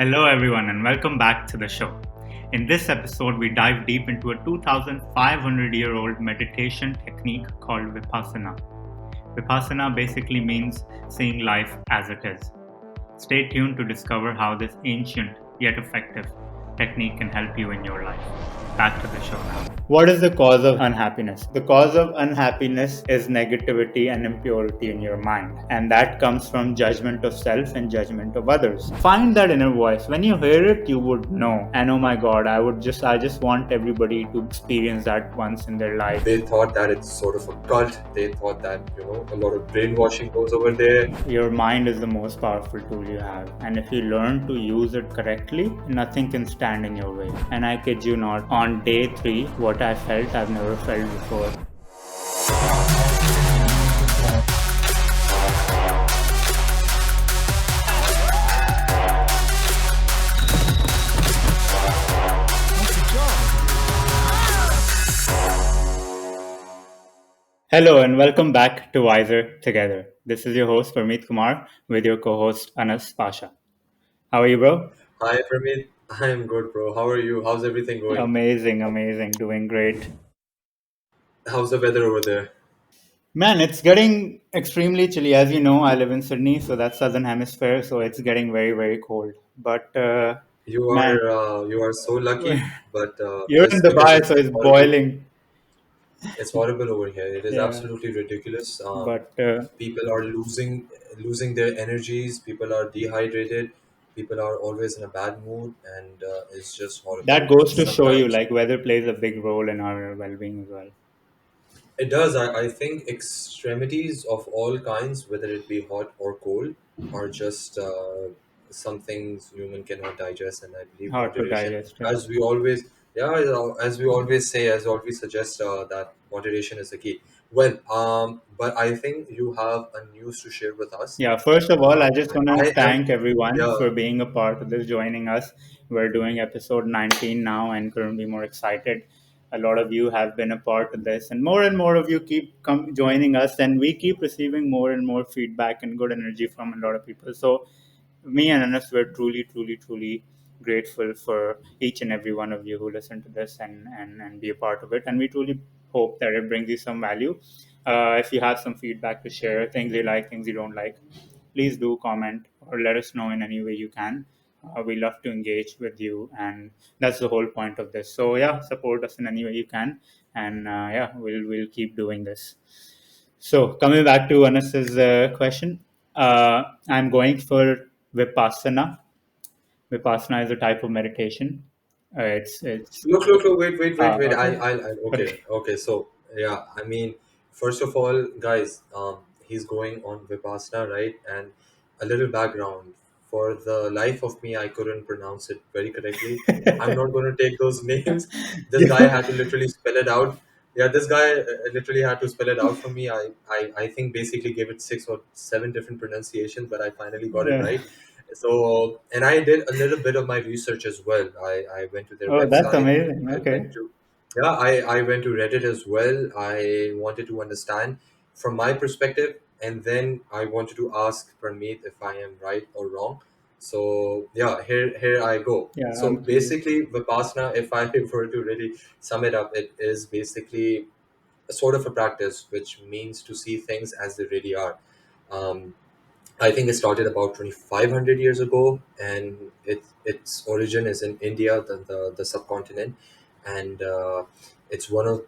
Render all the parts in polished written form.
Hello, everyone, and welcome back to the show. In this episode, we dive deep into a 2,500-year-old meditation technique called Vipassana. Vipassana basically means seeing life as it is. Stay tuned to discover how this ancient yet effective technique can help you in your life. Back to the show now. What is the cause of unhappiness? The cause of unhappiness is negativity and impurity in your mind, and that comes from judgment of self and judgment of others. Find that inner voice. When you hear it, you would know. And oh my God, I just want everybody to experience that once in their life. They thought that it's sort of a cult. They thought that, a lot of brainwashing goes over there. Your mind is the most powerful tool you have, and if you learn to use it correctly, nothing can stand in your way. And I kid you not, on day 3, what I felt, I've never felt before. Hello and welcome back to Wiser Together. This is your host Parmeet Kumar with your co-host Anas Pasha. How are you, bro? Hi, Parmeet. I'm good, bro. How are you? How's everything going? Amazing, doing great. How's the weather over there? Man, it's getting extremely chilly. As you know, I live in Sydney, so that's southern hemisphere, so it's getting very cold. But You man, are so lucky, but you're in just because Dubai, it's so it's horrible. boiling. It's horrible over here. It is Yeah, absolutely ridiculous. but People are losing their energies. People are dehydrated. People are always in a bad mood, and it's just horrible. that goes to show you, Sometimes like, weather plays a big role in our well-being as well. it does. I think extremities of all kinds, whether it be hot or cold, are just some things human cannot digest. And I believe Hard to moderation, digest. Yeah. as we always, yeah, as we always say, as always suggest, that moderation is the key. Well, but I think you have a news to share with us. Yeah, first of all, I just And want to I am, thank everyone yeah, for being a part of this, joining us. We're doing episode 19 now and couldn't be more excited. A lot of you have been a part of this, and more of you keep joining us, and we keep receiving more and more feedback and good energy from a lot of people. So, me and Anas were truly grateful for each and every one of you who listen to this and be a part of it. And we truly hope that it brings you some value. If you have some feedback to share, things you like, things you don't like, please do comment or let us know in any way you can. We love to engage with you, and that's the whole point of this. So yeah, support us in any way you can, and yeah, we'll keep doing this. So coming back to Anas's question, I'm going for Vipassana. Vipassana is a type of meditation. It's look, wait. okay. Okay, Okay. okay. So yeah, I mean, first of all, guys, he's going on Vipassana, right? And a little background. For the life of me, I couldn't pronounce it very correctly. I'm not going to take those names. This guy had to literally spell it out. Yeah, this guy literally had to spell it out for me. I think basically gave it 6 or 7 different pronunciations, but I finally got it Yeah. right. So, and I did a little bit of my research as well. I went to their Oh, that's website. amazing. I Okay. went to, yeah, I went to Reddit as well. I wanted to understand from my perspective, and then I wanted to ask Parmeet if I am right or wrong. So yeah, here I go. Yeah, So I'm curious. basically, Vipassana, if I were to really sum it up, it is basically a sort of a practice which means to see things as they really are. Um, I think it started about 2,500 years ago, and its origin is in India, the subcontinent, and it's one of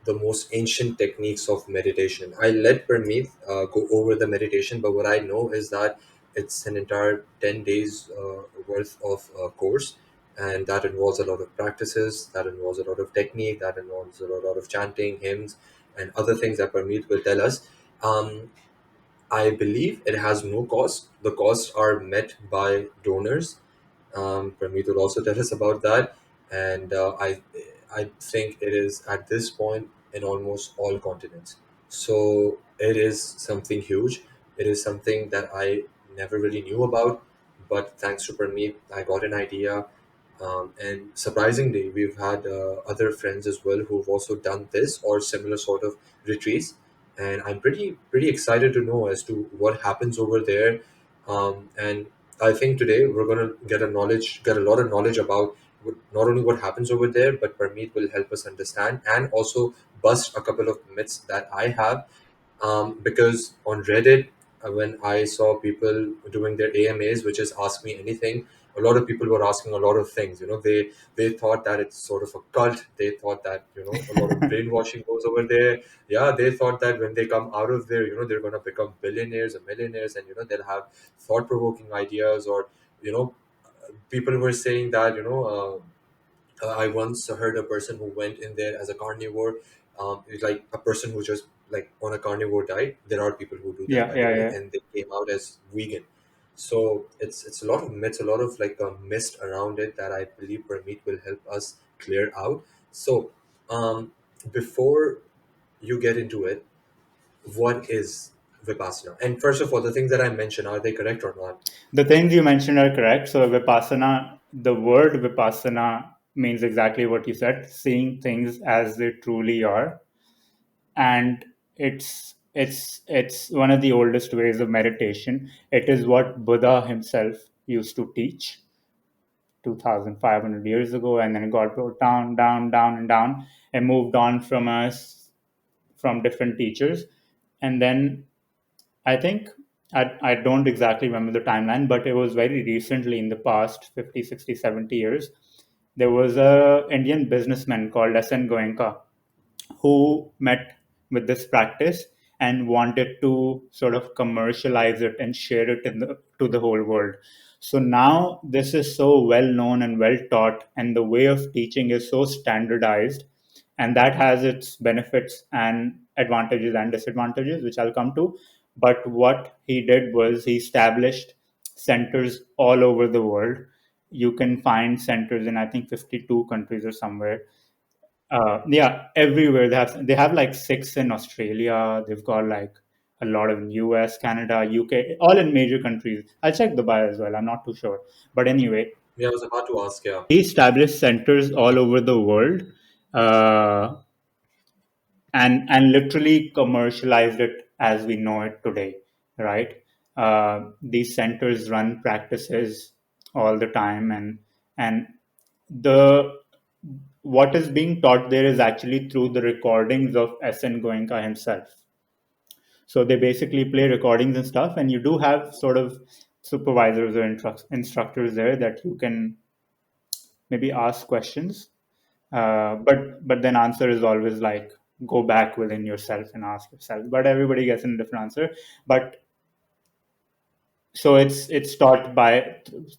the most ancient techniques of meditation. I let Parmeet go over the meditation, but what I know is that it's an entire 10 days worth of course, and that involves a lot of practices, that involves a lot of technique, that involves a lot of chanting, hymns, and other things that Parmeet will tell us. Um, I believe it has no cost. The costs are met by donors. Pramit will also tell us about that. And I think it is at this point in almost all continents. So it is something huge. It is something that I never really knew about. But thanks to Pramit, I got an idea. And surprisingly, we've had other friends as well who've also done this or similar sort of retreats, and I'm pretty excited to know as to what happens over there. And I think today we're going to get a lot of knowledge about not only what happens over there, but Parmeet will help us understand and also bust a couple of myths that I have. Because on Reddit, when I saw people doing their AMAs, which is Ask Me Anything, a lot of people were asking a lot of things. They thought that it's sort of a cult. They thought that a lot of brainwashing goes over there. Yeah, they thought that when they come out of there, they're gonna become billionaires or millionaires, and they'll have thought-provoking ideas, or people were saying that I once heard a person who went in there as a carnivore. It's like a person who just like on a carnivore diet. There are people who do that, Yeah, by the yeah, way, yeah. and they came out as vegan. So it's a lot of myths, a lot of like a mist around it that I believe Parmeet will help us clear out. So um, before you get into it, what is Vipassana? And first of all, the things that I mentioned, are they correct or not? The things you mentioned are correct. So Vipassana, the word Vipassana means exactly what you said, seeing things as they truly are. And it's one of the oldest ways of meditation. It is what Buddha himself used to teach 2,500 years ago, and then it got brought down, down, down, and down, and moved on from us, from different teachers. And then I think, I don't exactly remember the timeline, but it was very recently, in the past 50, 60, 70 years, there was a Indian businessman called SN Goenka who met with this practice and wanted to sort of commercialize it and share it to the whole world. So now this is so well known and well taught, and the way of teaching is so standardized, and that has its benefits and advantages and disadvantages, which I'll come to. But what he did was he established centers all over the world. You can find centers in, I think, 52 countries or somewhere. Yeah, everywhere they have like six in Australia. They've got like a lot of US, Canada, UK, all in major countries. I'll check Dubai as well. I'm not too sure, but anyway, Yeah, I was about to ask. Yeah, he established centers all over the world, uh, and literally commercialized it as we know it today. Right? These centers run practices all the time, and the what is being taught there is actually through the recordings of SN Goenka himself. So they basically play recordings and stuff, and you do have sort of supervisors or instructors there that you can maybe ask questions. But then answer is always like, go back within yourself and ask yourself. But everybody gets a different answer. But so it's taught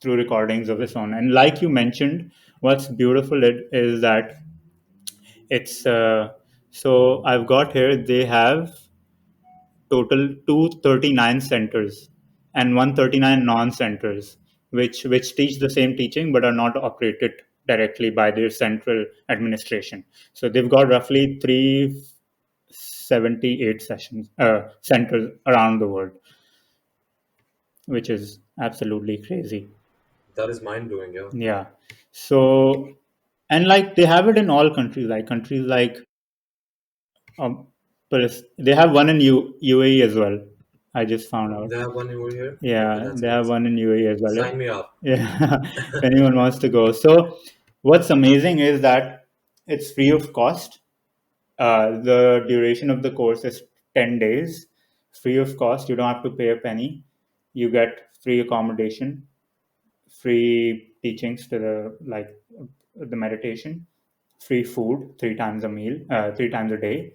through recordings of his own. And like you mentioned, what's beautiful is that it's so I've got here, they have total 239 centers and 139 non-centers, which teach the same teaching but are not operated directly by their central administration. So they've got roughly 378 centers around the world, which is absolutely crazy. that is mind blowing. Yeah, Yeah. So, and like they have it in all countries, like um, they have one in UAE as well. I just found out. they have one over here. Okay, Yeah, that's they have amazing. one in UAE as well. Sign me up. Yeah, if anyone wants to go. So, what's amazing is that it's free of cost. The duration of the course is 10 days, free of cost. You don't have to pay a penny. You get free accommodation, free teachings to the meditation, free food 3 times a day,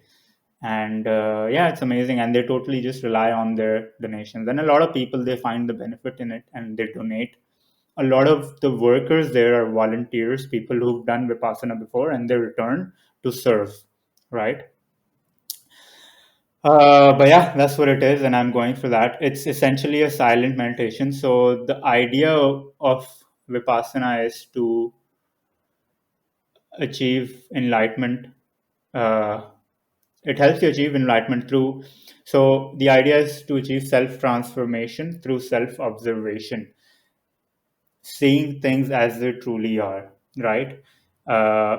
and yeah, it's amazing. And they totally just rely on their donations, and a lot of people, they find the benefit in it and they donate. A lot of the workers there are volunteers, people who've done Vipassana before, and they return to serve, right? But yeah, that's what it is, and I'm going for that. It's essentially a silent meditation. So the idea of Vipassana is to achieve enlightenment. Uh, it helps you achieve enlightenment through. So the idea is to achieve self transformation through self observation, seeing things as they truly are. Right. Uh,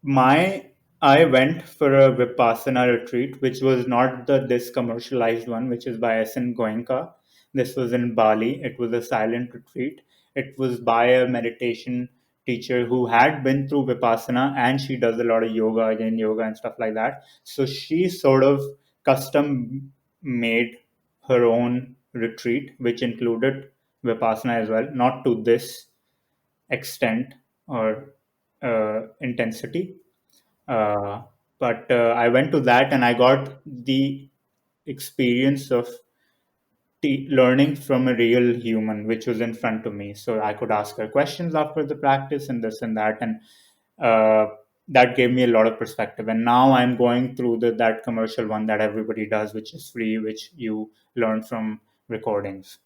my I went for a Vipassana retreat, which was not this commercialized one, which is by SN Goenka. This was in Bali. It was a silent retreat. It was by a meditation teacher who had been through Vipassana, and she does a lot of yoga, yin yoga, and stuff like that. So she sort of custom made her own retreat, which included Vipassana as well, not to this extent or intensity. Uh, but I went to that and I got the experience of learning from a real human, which was in front of me. So I could ask her questions after the practice and this and that. And uh, that gave me a lot of perspective. And now I'm going through that commercial one that everybody does, which is free, which you learn from recordings.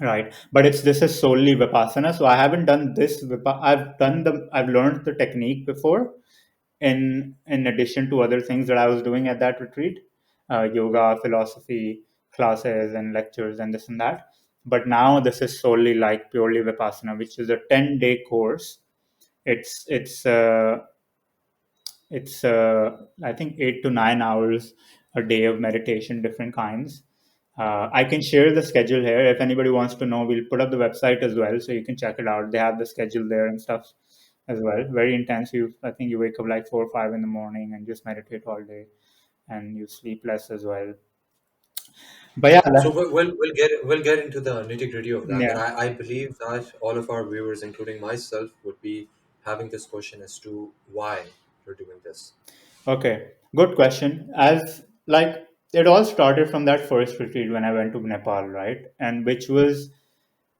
Right, but it's this is solely Vipassana. So I haven't done this. I've learned the technique before, in addition to other things that I was doing at that retreat, yoga, philosophy classes, and lectures, and this and that. But now this is solely like purely Vipassana, which is a 10-day course. It's I think 8 to 9 hours a day of meditation, different kinds. I can share the schedule here if anybody wants to know. We'll put up the website as well, so you can check it out. They have the schedule there and stuff as well. Very intense. I think you wake up like 4 or 5 in the morning and just meditate all day, and you sleep less as well. But yeah, So we'll get into the nitty gritty of that. But yeah. I believe that all of our viewers, including myself, would be having this question as to why you're doing this. Okay, good question. As like it all started from that first retreat when I went to Nepal, right? And which was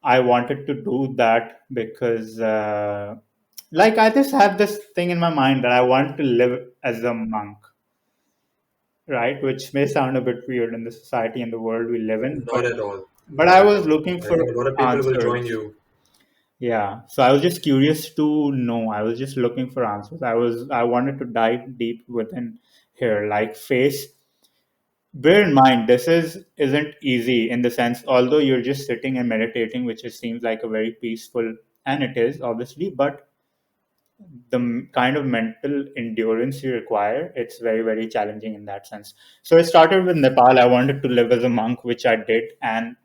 I wanted to do that because, like, I just have this thing in my mind that I want to live as a monk, right? Which may sound a bit weird in the society and the world we live in, Not at all. but Not I at was all. looking I for think a lot of people will join answers. you. Yeah, so I was just curious to know. I was just looking for answers. I wanted to dive deep within here, like face. Bear in mind, this isn't easy in the sense, although you're just sitting and meditating, which is, seems like a very peaceful, and it is obviously, but the kind of mental endurance you require, it's very, very challenging in that sense. So I started with Nepal. I wanted to live as a monk, which I did, and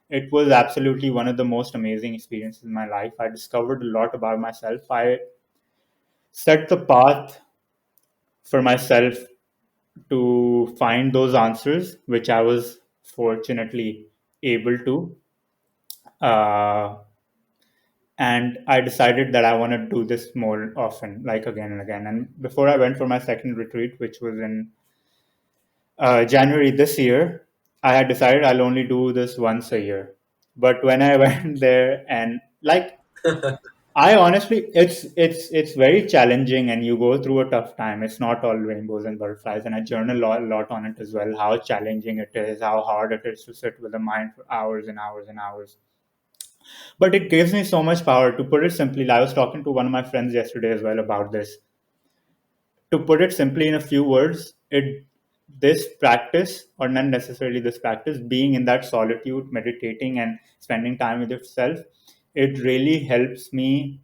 it was absolutely one of the most amazing experiences in my life. I discovered a lot about myself. I set the path for myself to find those answers, which I was fortunately able to. Uh, and I decided that I want to do this more often, like again and again. And before I went for my second retreat, which was in January this year, I had decided I'll only do this once a year. But when I went there, and like I honestly, it's very challenging, and you go through a tough time. It's not all rainbows and butterflies, and I journal a lot on it as well. How challenging it is, how hard it is to sit with the mind for hours and hours and hours. But it gives me so much power. To put it simply, I was talking to one of my friends yesterday as well about this. To put it simply in a few words, it this practice, or not necessarily this practice, being in that solitude, meditating and spending time with yourself, it really helps me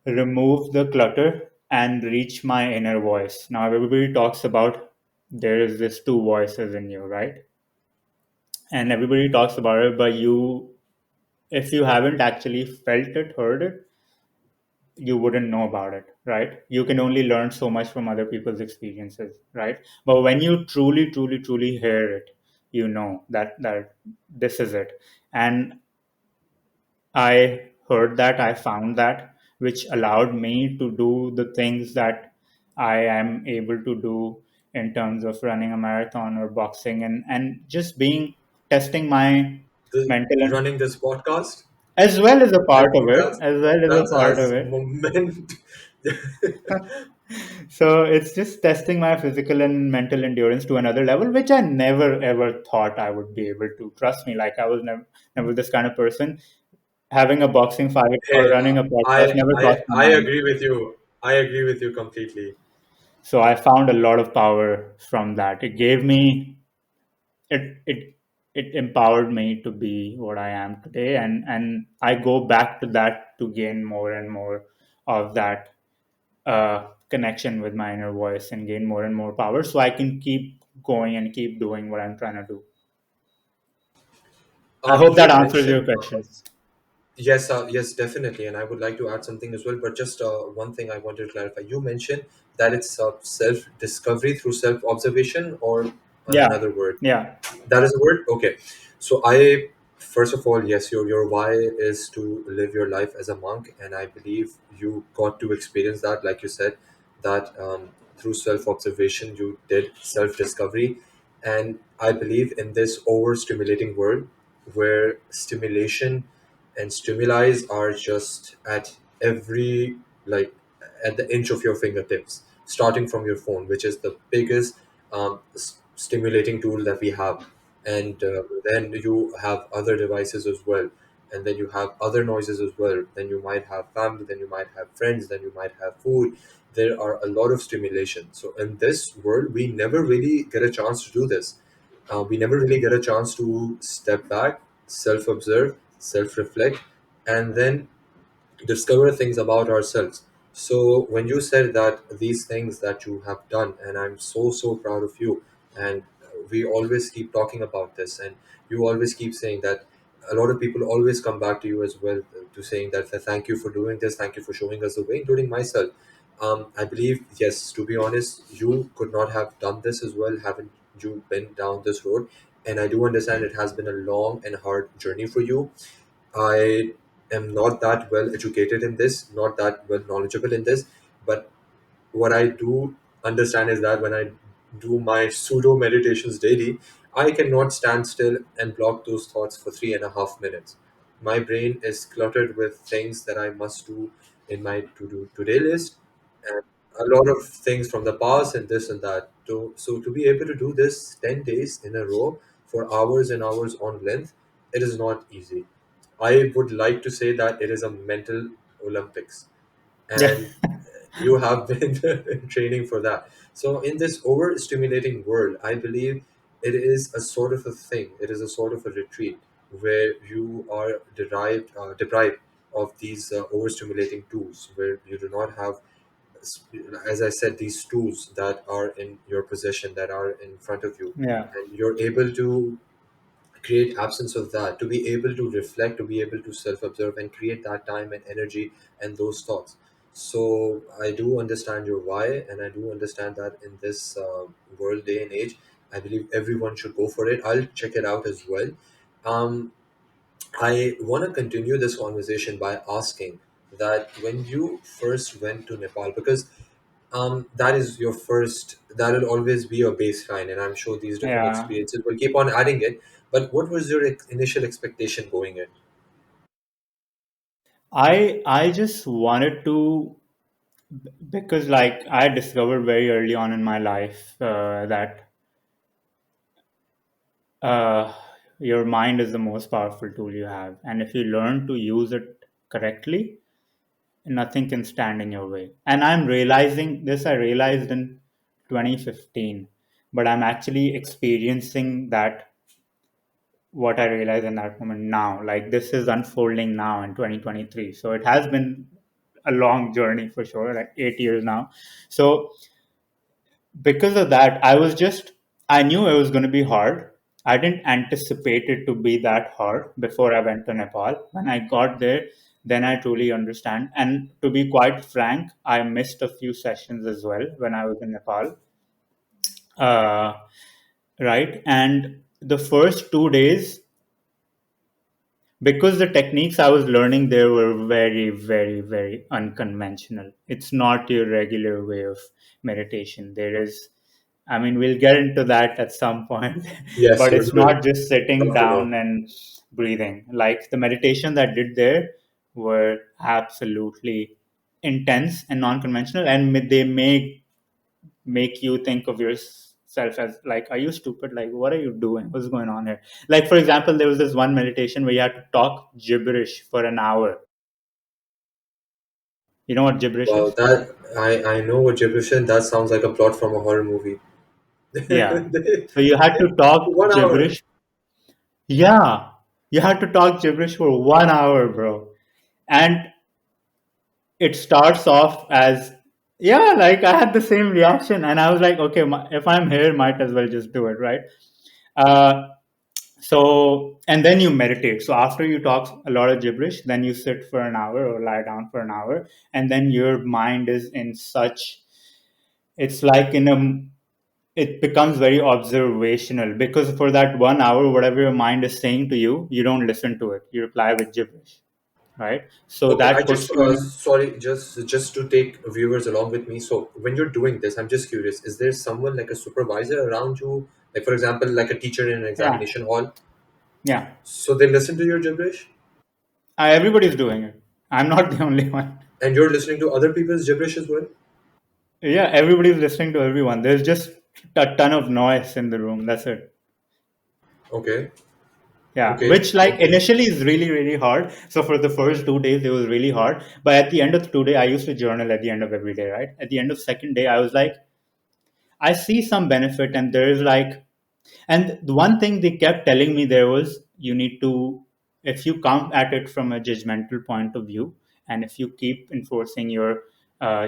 remove the clutter and reach my inner voice. Now, everybody talks about there is this two voices in you, right? And everybody talks about it, but if you haven't actually felt it, heard it, you wouldn't know about it, right? You can only learn so much from other people's experiences, right? But when you truly, truly, truly hear it, you know that this is it. And I heard that, I found that, which allowed me to do the things that I am able to do in terms of running a marathon or boxing, and just being testing my mental and Running this podcast, as well as a part of it, that's as well as a that's part of as it. moment. So it's just testing my physical and mental endurance to another level, which I never ever thought I would be able to. Trust me, like I was never this kind of person. Having a boxing fight or Hey, running a podcast I never I crossed my I mind. agree with you. I agree with you completely. So I found a lot of power from that. It gave me it it it empowered me to be what I am today, and I go back to that to gain more and more of that connection with my inner voice and gain more and more power so I can keep going and keep doing what I'm trying to do. I hope You that answers your mentioned question. yes, yes, definitely, and I would like to add something as well. But just one thing I wanted to clarify. You mentioned that it's self-discovery through self-observation, or Yeah, another word. yeah, That is a word. Okay, so I first of all, yes, your why is to live your life as a monk, and I believe you got to experience that, like you said, that through self-observation you did self-discovery, and I believe in this overstimulating world where stimulation and stimuli are just at every, like, at the inch of your fingertips, starting from your phone, which is the biggest stimulating tool that we have, and then you have other devices as well, and then you have other noises as well, then you might have family, then you might have friends, then you might have food. There are a lot of stimulation, so in this world we never really get a chance to do this. We never really get a chance to step back, self observe, self reflect, and then discover things about ourselves. So when you said that these things that you have done, and I'm so proud of you, and we always keep talking about this, and you always keep saying that a lot of people always come back to you as well, to saying that thank you for doing this, thank you for showing us the way, including myself. I believe, yes, to be honest, you could not have done this as well, haven't you been down this road. And I do understand it has been a long and hard journey for you. I am not that well educated in this, not that well knowledgeable in this, but what I do understand is that when I do my pseudo meditations daily, I cannot stand still and block those thoughts for 3.5 minutes. My brain is cluttered with things that I must do in my to do today list, and a lot of things from the past and this and that. So to be able to do this 10 days in a row for hours and hours on length, it is not easy. I would like to say that it is a mental Olympics, yeah, and you have been training for that. So in this overstimulating world, I believe it is a sort of a thing. It is a sort of a retreat where you are deprived of these overstimulating tools, where you do not have, as I said, these tools that are in your possession, that are in front of you, yeah, and you're able to create absence of that, to be able to reflect, to be able to self-observe and create that time and energy and those thoughts. So I do understand your why, and I do understand that in this world day and age, I believe everyone should go for it. I'll check it out as well. um, I want to continue this conversation by asking that when you first went to Nepal, because that is your first, that will always be your baseline, and I'm sure these different yeah. experiences will keep on adding it. But what was your initial expectation going in? I just wanted to, because like I discovered very early on in my life that uh, your mind is the most powerful tool you have, and if you learn to use it correctly, nothing can stand in your way. And I'm realizing this. I realized in 2015, but I'm actually experiencing that, what I realized in that moment now. Like this is unfolding now in 2023. So it has been a long journey for sure, like 8 years now. So because of that, I knew it was going to be hard. I didn't anticipate it to be that hard before I went to Nepal. When I got there, then I truly understand. And to be quite frank, I missed a few sessions as well when I was in Nepal. Uh, right. And the first 2 days, because the techniques I was learning there were very, very, very unconventional. It's not your regular way of meditation. There is, I mean, we'll get into that at some point, Yes, but you it's will. not just sitting Love to down know. and breathing. Like the meditations I did there were absolutely intense and non-conventional, and they make you think of yourself as like, are you stupid? Like, what are you doing? What's going on here? Like, for example, there was this one meditation where you had to talk gibberish for an hour. You know what gibberish Wow, is? that I know what gibberish is. That sounds like a plot from a horror movie. Yeah. So you had to talk 1 hour. gibberish. Yeah. You had to talk gibberish for 1 hour, bro. And it starts off as, yeah, like I had the same reaction. And I was like, okay, if I'm here, might as well just do it, right? Uh, So, and then you meditate. So after you talk a lot of gibberish, then you sit for an hour or lie down for an hour, and then your mind is in such, it's like in a, it becomes very observational, because for that 1 hour, whatever your mind is saying to you, you don't listen to it, you reply with gibberish, right? So Okay, I that just puts you in a, sorry, just to take viewers along with me. So when you're doing this, I'm just curious: is there someone like a supervisor around you, like for example, like a teacher in an yeah, examination hall? yeah. So they listen to your gibberish, Everybody's doing it. I'm not the only one. and you're listening to other people's gibberish as well. Yeah, everybody's listening to everyone. There's just a ton of noise in the room. That's it. Okay, Yeah, okay, which like okay. initially is really, really hard. So for the first 2 days, it was really hard. But at the end of the 2 day, I used to journal at the end of every day, right? At the end of second day, I was like, I see some benefit, and there is like, and the one thing they kept telling me there was, you need to, if you come at it from a judgmental point of view, and if you keep enforcing your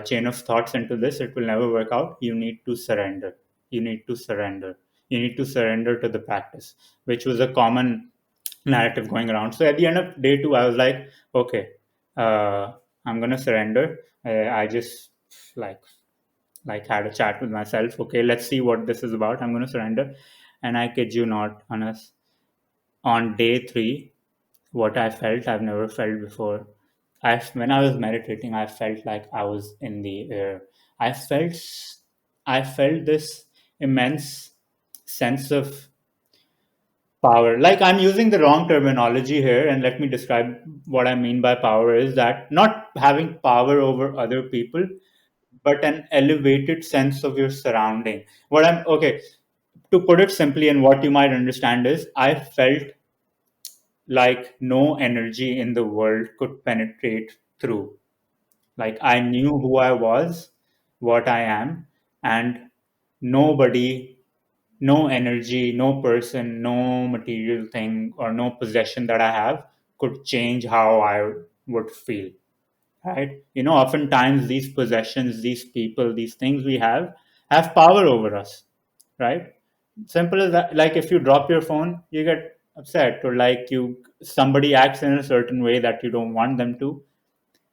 chain of thoughts into this, it will never work out. You need to surrender. You need to surrender. You need to surrender to the practice, which was a common narrative going around. So at the end of day two, I was like, okay, I'm gonna surrender. I just like like had a chat with myself. Okay, let's see what this is about. I'm gonna surrender, and I kid you not, Anas, on day three, what I felt I've never felt before. When I was meditating, I felt like I was in the air. I felt I felt this immense sense of power. Like, I'm using the wrong terminology here, and let me describe what I mean by power is that not having power over other people, but an elevated sense of your surrounding. What I'm okay to put it simply, and what you might understand is, I felt like no energy in the world could penetrate through. Like, I knew who I was, what I am, and nobody, no energy, no person, no material thing, or no possession that I have could change how I would feel. Right? Oftentimes these possessions, these people, these things we have power over us. Right? Simple as that. Like, if you drop your phone, you get upset, or like you somebody acts in a certain way that you don't want them to,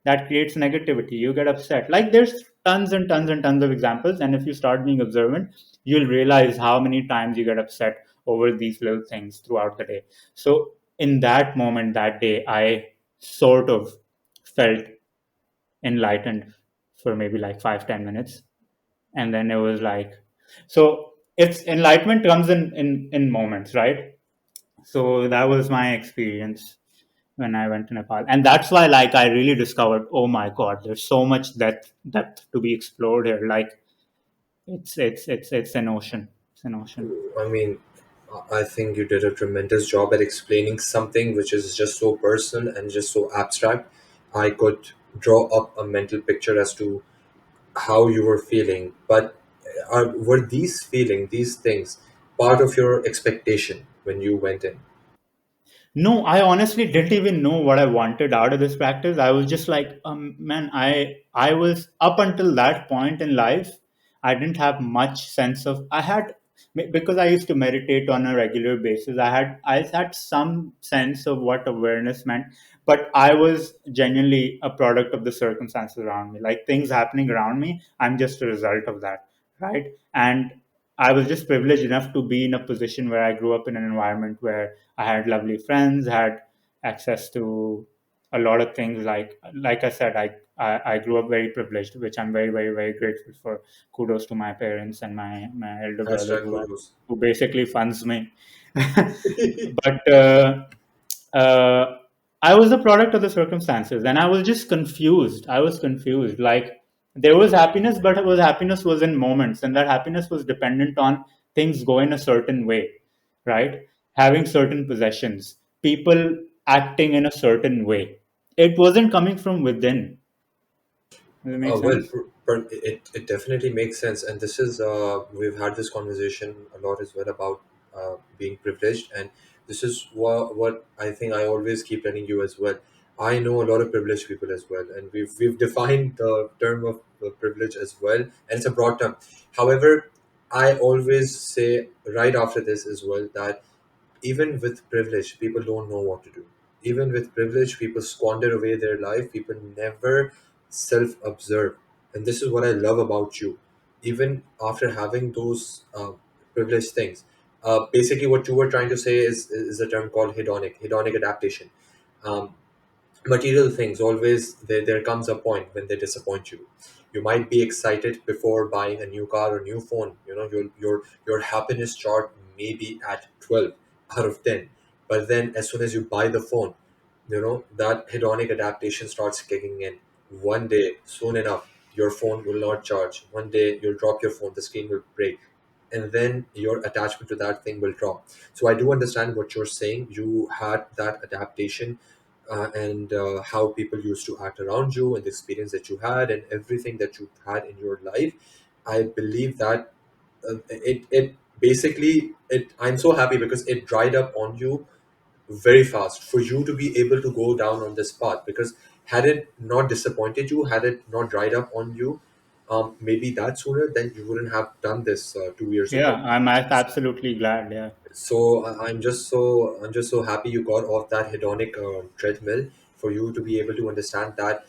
that creates negativity, you get upset. Like, there's tons and tons and tons of examples, and if you start being observant, you'll realize how many times you get upset over these little things throughout the day. So in that moment, that day, I sort of felt enlightened for maybe like 5-10 minutes, and then it was like, so it's enlightenment comes in moments, right? So that was my experience when I went to Nepal, and that's why, like, I really discovered, oh my god, there's so much depth to be explored here. Like, it's an ocean. It's an ocean. I mean, I think you did a tremendous job at explaining something which is just so personal and just so abstract. I could draw up a mental picture as to how you were feeling, but were these feeling, these things, part of your expectation when you went in? No, I honestly didn't even know what I wanted out of this practice. I was just like, man, I was up until that point in life, I didn't have much sense of. I had, because I used to meditate on a regular basis. I had some sense of what awareness meant, but I was genuinely a product of the circumstances around me. Like, things happening around me, I'm just a result of that, right? And I was just privileged enough to be in a position where I grew up in an environment where I had lovely friends, had access to a lot of things. Like I said, I grew up very privileged, which I'm very, very, very grateful for. Kudos to my parents and my elder brother, Hashtag who kudos. basically funds me. But uh, I was a product of the circumstances, and I was just confused. I was confused. Like, there was happiness, but happiness was in moments, and that happiness was dependent on things going a certain way, right? Having certain possessions, people acting in a certain way. It wasn't coming from within. Does it make Well, sense? it definitely makes sense, and this is we've had this conversation a lot as well about being privileged, and this is what I think I always keep telling you as well. I know a lot of privileged people as well, and we've defined the term of privilege as well, and it's a broad term. However, I always say right after this as well that even with privilege, people don't know what to do. Even with privilege, people squander away their life. People never self observe. And this is what I love about you. Even after having those privileged things, basically what you were trying to say is a term called hedonic adaptation. Um, Material things always, there comes a point when they disappoint you. You might be excited before buying a new car or new phone. Your happiness chart may be at 12 out of 10, but then as soon as you buy the phone, that hedonic adaptation starts kicking in. One day, soon enough, your phone will not charge. One day you'll drop your phone, the screen will break, and then your attachment to that thing will drop. So I do understand what you're saying. You had that adaptation, and how people used to act around you, and the experience that you had, and everything that you had in your life. I believe that it basically, it I'm so happy because it dried up on you very fast for you to be able to go down on this path. Because had it not disappointed you, had it not dried up on you, maybe that sooner, then you wouldn't have done this 2 years Yeah, ago. I'm absolutely glad. Yeah. So I'm just so happy you got off that hedonic treadmill, for you to be able to understand that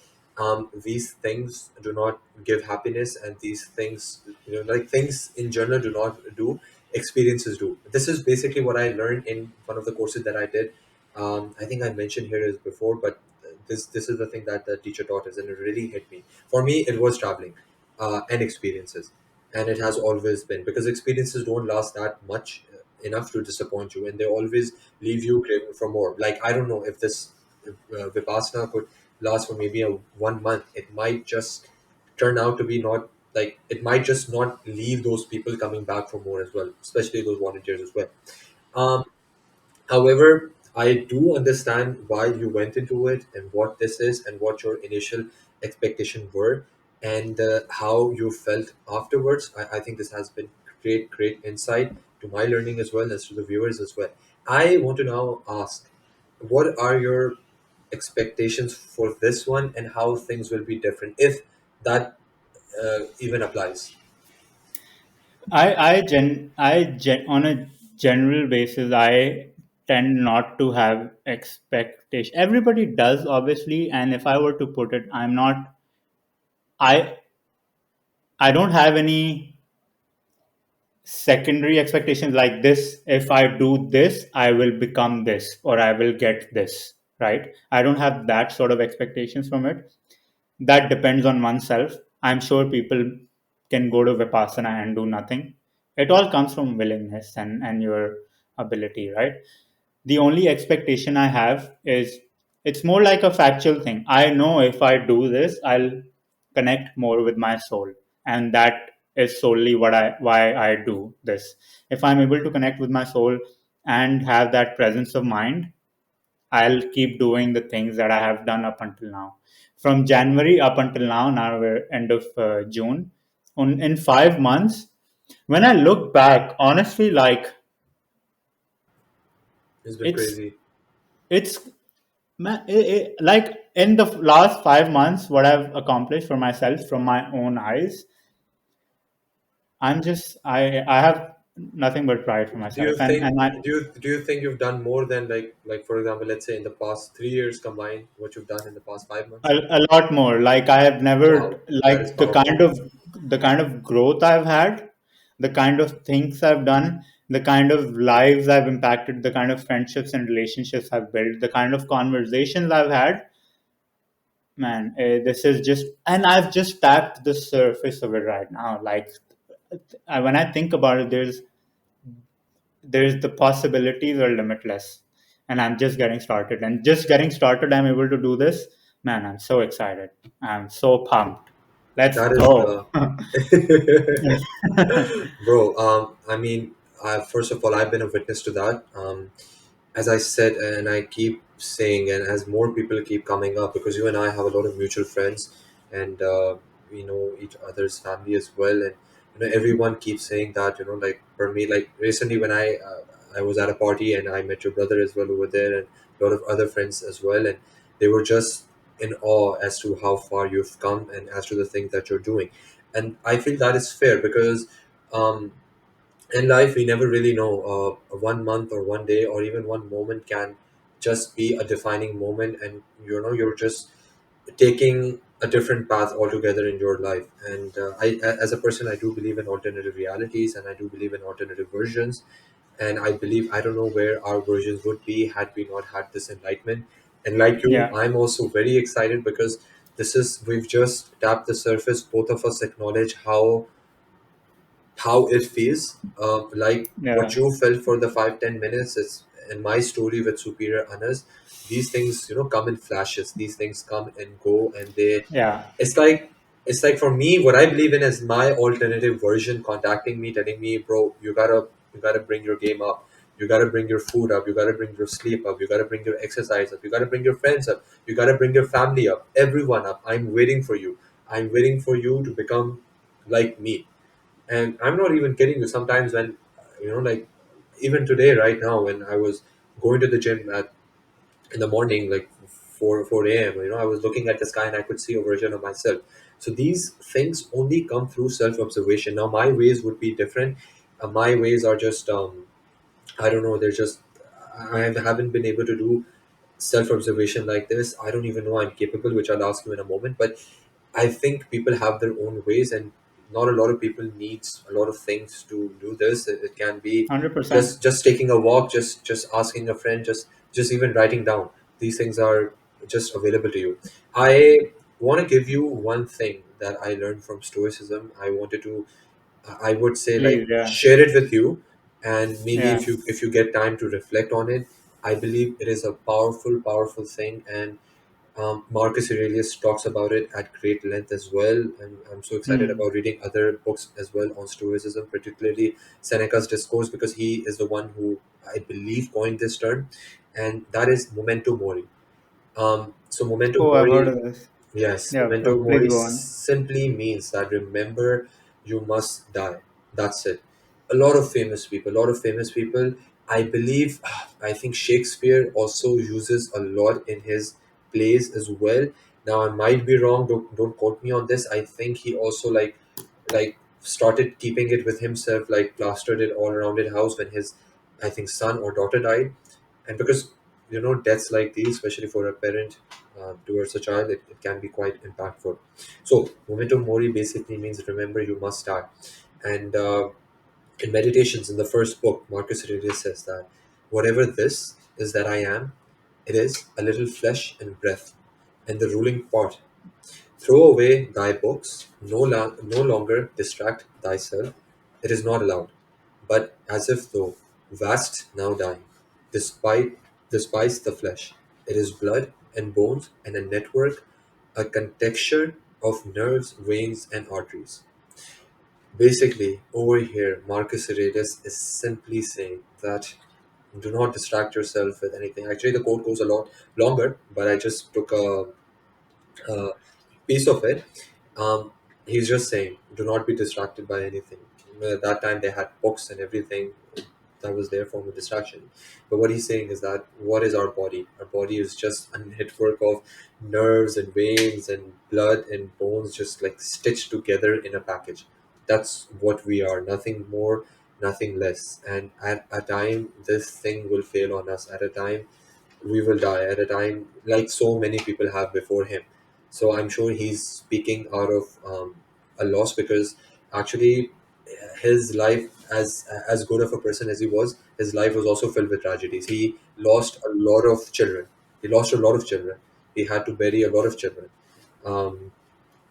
these things do not give happiness, and these things, like things in general do not do, experiences do. This is basically what I learned in one of the courses that I did. I think I mentioned here is before, but this is the thing that the teacher taught us, and it really hit me. For me, it was traveling and experiences, and it has always been, because experiences don't last that much enough to disappoint you, and they always leave you craving for more. Like, I don't know if this, if, Vipassana could last for maybe a 1 month, it might just turn out to be not, like, it might just not leave those people coming back for more as well, especially those volunteers as well. um, However, I do understand why you went into it, and what this is, and what your initial expectations were, and how you felt afterwards. I think this has been great, great insight to my learning as well as to the viewers as well. I want to now ask, what are your expectations for this one, and how things will be different, if that even applies? On a general basis, I tend not to have expectation. Everybody does, obviously, and if I were to put it, I I don't have any secondary expectations like this. If I do this, I will become this, or I will get this, right? I don't have that sort of expectations from it. That depends on oneself. I'm sure people can go to Vipassana and do nothing. It all comes from willingness and your ability, right? The only expectation I have is it's more like a factual thing. I know if I do this, I'll connect more with my soul. And that is solely why I do this. If I'm able to connect with my soul and have that presence of mind, I'll keep doing the things that I have done up until now. From January up until now we're end of June. In 5 months, when I look back, honestly, like It's been it's crazy. it's like in the last 5 months, what I've accomplished for myself from my own eyes, I have nothing but pride for Do you myself, think and I do you think you've done more than, like, for example, let's say in the past 3 years combined, what you've done in the past 5 months? a lot more. Like I have never Wow, that is like powerful. the kind of growth I've had, the kind of things I've done, the kind of lives I've impacted, the kind of friendships and relationships I've built, the kind of conversations I've had. Man, this is just, and I've just tapped the surface of it right now. Like when I think about it, there's the possibilities are limitless, and I'm just getting started. And just getting started, I'm able to do this. Man, I'm so excited. I'm so pumped. Let's That is go. bro. I mean, first of all, I've been a witness to that. As I said, and I keep saying, and as more people keep coming up, because you and I have a lot of mutual friends, and we know each other's family as well, and everyone keeps saying that, like, for me, like, recently when I was at a party, and I met your brother as well over there, and a lot of other friends as well, and they were just in awe as to how far you've come, and as to the things that you're doing. And I feel that is fair, because um, In life we never really know, 1 month or one day or even one moment can just be a defining moment, and you're just taking a different path altogether in your life. And as a person, I do believe in alternative realities, and I do believe in alternative versions. And I believe, I don't know where our versions would be had we not had this enlightenment. And like you, Yeah, I'm also very excited because we've just tapped the surface. Both of us acknowledge how it feels, like what yeah, you felt for the 5-10 minutes. It's in my story with superior honors. These things, come in flashes. These things come and go, and yeah, it's like it's like for me, what I believe in is my alternative version contacting me, telling me, bro, you gotta bring your game up. You gotta bring your food up. You gotta bring your sleep up. You gotta bring your exercise up. You gotta bring your friends up. You gotta bring your family up. Everyone up. I'm waiting for you. I'm waiting for you to become like me. And I'm not even kidding you. Sometimes when, like even today, right now, when I was going to the gym in the morning, like 4 a.m., I was looking at the sky and I could see a version of myself. So these things only come through self observation. Now my ways would be different. My ways are just, I don't know. They're just, haven't been able to do self observation like this. I don't even know I'm capable, which I'll ask you in a moment. But I think people have their own ways, and not a lot of people needs a lot of things to do this. It can be 100%. just taking a walk, just asking a friend, just even writing down. These things are just available to you. I want to give you one thing that I learned from Stoicism. I would say, Please, like, yeah, share it with you, and maybe yeah. if you get time to reflect on it. I believe it is a powerful thing, and Marcus Aurelius talks about it at great length as well. And I'm so excited Hmm. about reading other books as well on Stoicism, particularly Seneca's Discourse, because he is the one who I believe coined this term, and that is memento mori. So memento Oh, I've heard mori, of this. yes, Yeah, memento please mori go on. simply means that remember you must die. That's it. A lot of famous people. I believe, I think Shakespeare also uses a lot in his plays as well. Now I might be wrong. Don't quote me on this. I think he also like started keeping it with himself, like plastered it all around his house when his, I think, son or daughter died. And because deaths like these, especially for a parent, towards a child, it can be quite impactful. So memento mori basically means remember you must die. And in Meditations, in the first book, Marcus Aurelius says that whatever this is that I am, it is a little flesh and breath, and the ruling part. Throw away thy books, no longer distract thyself. It is not allowed, but as if though vast now dying, despite despise the flesh. It is blood and bones and a network, a contexture of nerves, veins, and arteries. Basically, over here, Marcus Aurelius is simply saying that do not distract yourself with anything. Actually, the quote goes a lot longer, but I just took a piece of it. Um, he's just saying, do not be distracted by anything. At that time, they had books and everything that was their form of distraction. But what he's saying is that what is our body? Our body is just a network of nerves and veins and blood and bones, just like stitched together in a package. That's what we are. Nothing more, nothing less. And at a time, this thing will fail on us. At a time, we will die. At a time, like so many people have before him. So I'm sure he's speaking out of a loss, because actually his life, as good of a person as he was, his life was also filled with tragedies. He lost a lot of children. He had to bury a lot of children. Um,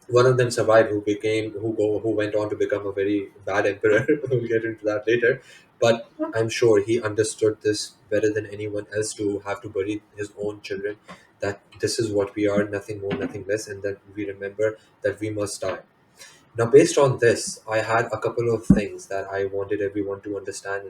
One of them survived, who went on to become a very bad emperor. We'll get into that later. But I'm sure he understood this better than anyone else, to have to bury his own children. That this is what we are, nothing more, nothing less, and that we remember that we must die. Now, based on this, I had a couple of things that I wanted everyone to understand,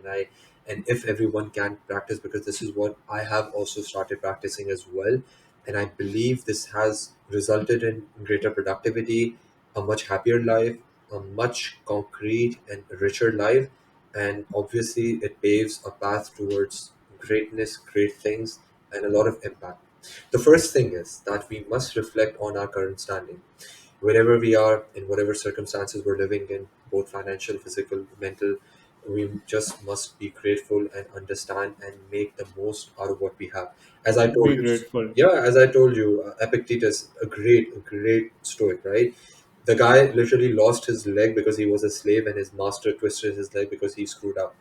and if everyone can practice, because this is what I have also started practicing as well, and I believe this has resulted in greater productivity, a much happier life, a much concrete and richer life, and obviously it paves a path towards greatness, great things, and a lot of impact. The first thing is that we must reflect on our current standing wherever we are, in whatever circumstances we're living in, both financial, physical, mental. We just must be grateful and understand and make the most out of what we have. As I told Be you, grateful. yeah, as I told you, Epictetus, a great stoic, right? The guy literally lost his leg because he was a slave, and his master twisted his leg because he screwed up.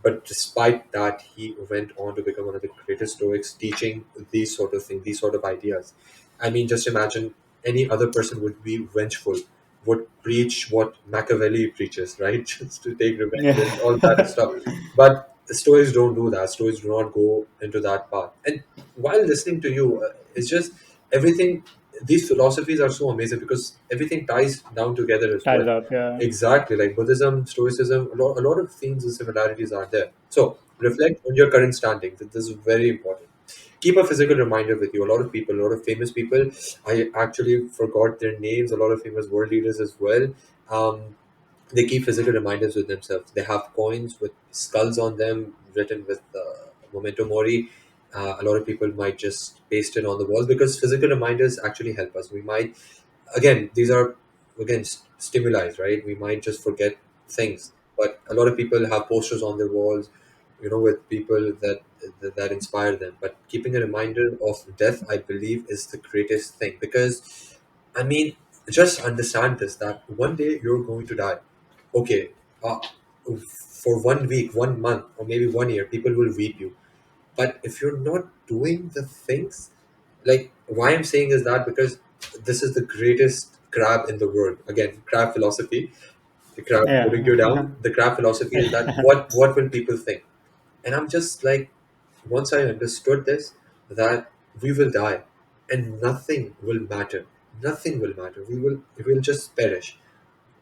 But despite that, he went on to become one of the greatest Stoics, teaching these sort of things, these sort of ideas. I mean, just imagine any other person would be vengeful, would preach what Machiavelli preaches, right? Just to take revenge and all that Yeah. stuff. But the Stoics don't do that. Stoics do not go into that path. And while listening to you, it's just everything. These philosophies are so amazing because everything ties down together as well. Ties up, yeah. Exactly, like Buddhism, Stoicism, a lot of themes and similarities are there. So reflect on your current standing. This is very important. Keep a physical reminder with you. A lot of people, a lot of famous people, I actually forgot their names. A lot of famous world leaders as well. Um, they keep physical reminders with themselves. They have coins with skulls on them, written with memento mori. A lot of people might just paste it on the walls because physical reminders actually help us. We might, again, these are again stimuli, right? We might just forget things, but a lot of people have posters on their walls, with people that inspire them. But keeping a reminder of death, I believe, is the greatest thing because, I mean, just understand this, that one day you're going to die. Okay, uh, for 1 week, 1 month, or maybe 1 year, people will weep you. But if you're not doing the things, like, why I'm saying is that because this is the greatest crab in the world. Again, crab philosophy, the crab pulling you Yeah. down. The crab philosophy is that what will people think? And I'm just like, once I understood this, that we will die and nothing will matter. Nothing will matter. We will just perish.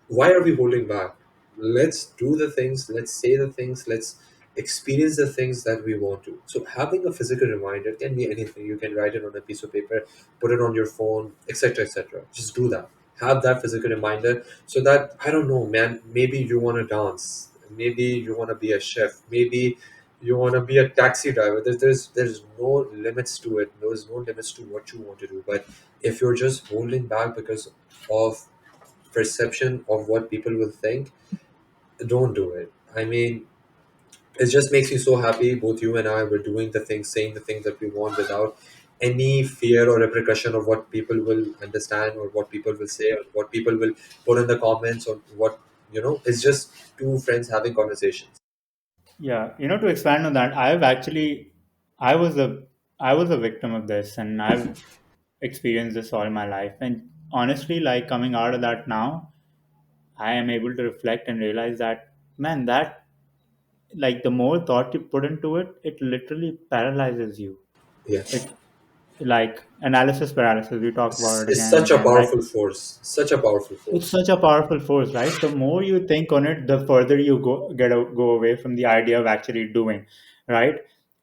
Why are we holding back? Let's do the things, let's say the things, let's experience the things that we want to. So having a physical reminder can be anything. You can write it on a piece of paper, put it on your phone, etc., etc. Just do that. Have that physical reminder so that, I don't know, man, maybe you want to dance, maybe you want to be a chef, maybe you want to be a taxi driver. There's no limits to it. There's no limits to what you want to do. But if you're just holding back because of perception of what people will think, don't do it. I mean, it just makes me so happy. Both you and I were doing the things, saying the things that we want without any fear or repercussion of what people will understand or what people will say or what people will put in the comments or what, it's just two friends having conversations. Yeah, to expand on that, I was a, I was a victim of this, and I've experienced this all my life. And honestly, like coming out of that now, I am able to reflect and realize that, man, that like the more thought you put into it, it literally paralyzes you. Yes. It like analysis paralysis. We talk about it It's again and such a again. Like powerful force. Such a powerful it's force. such a powerful force, right? The more you think on it, the further you go away from the idea of actually doing, right?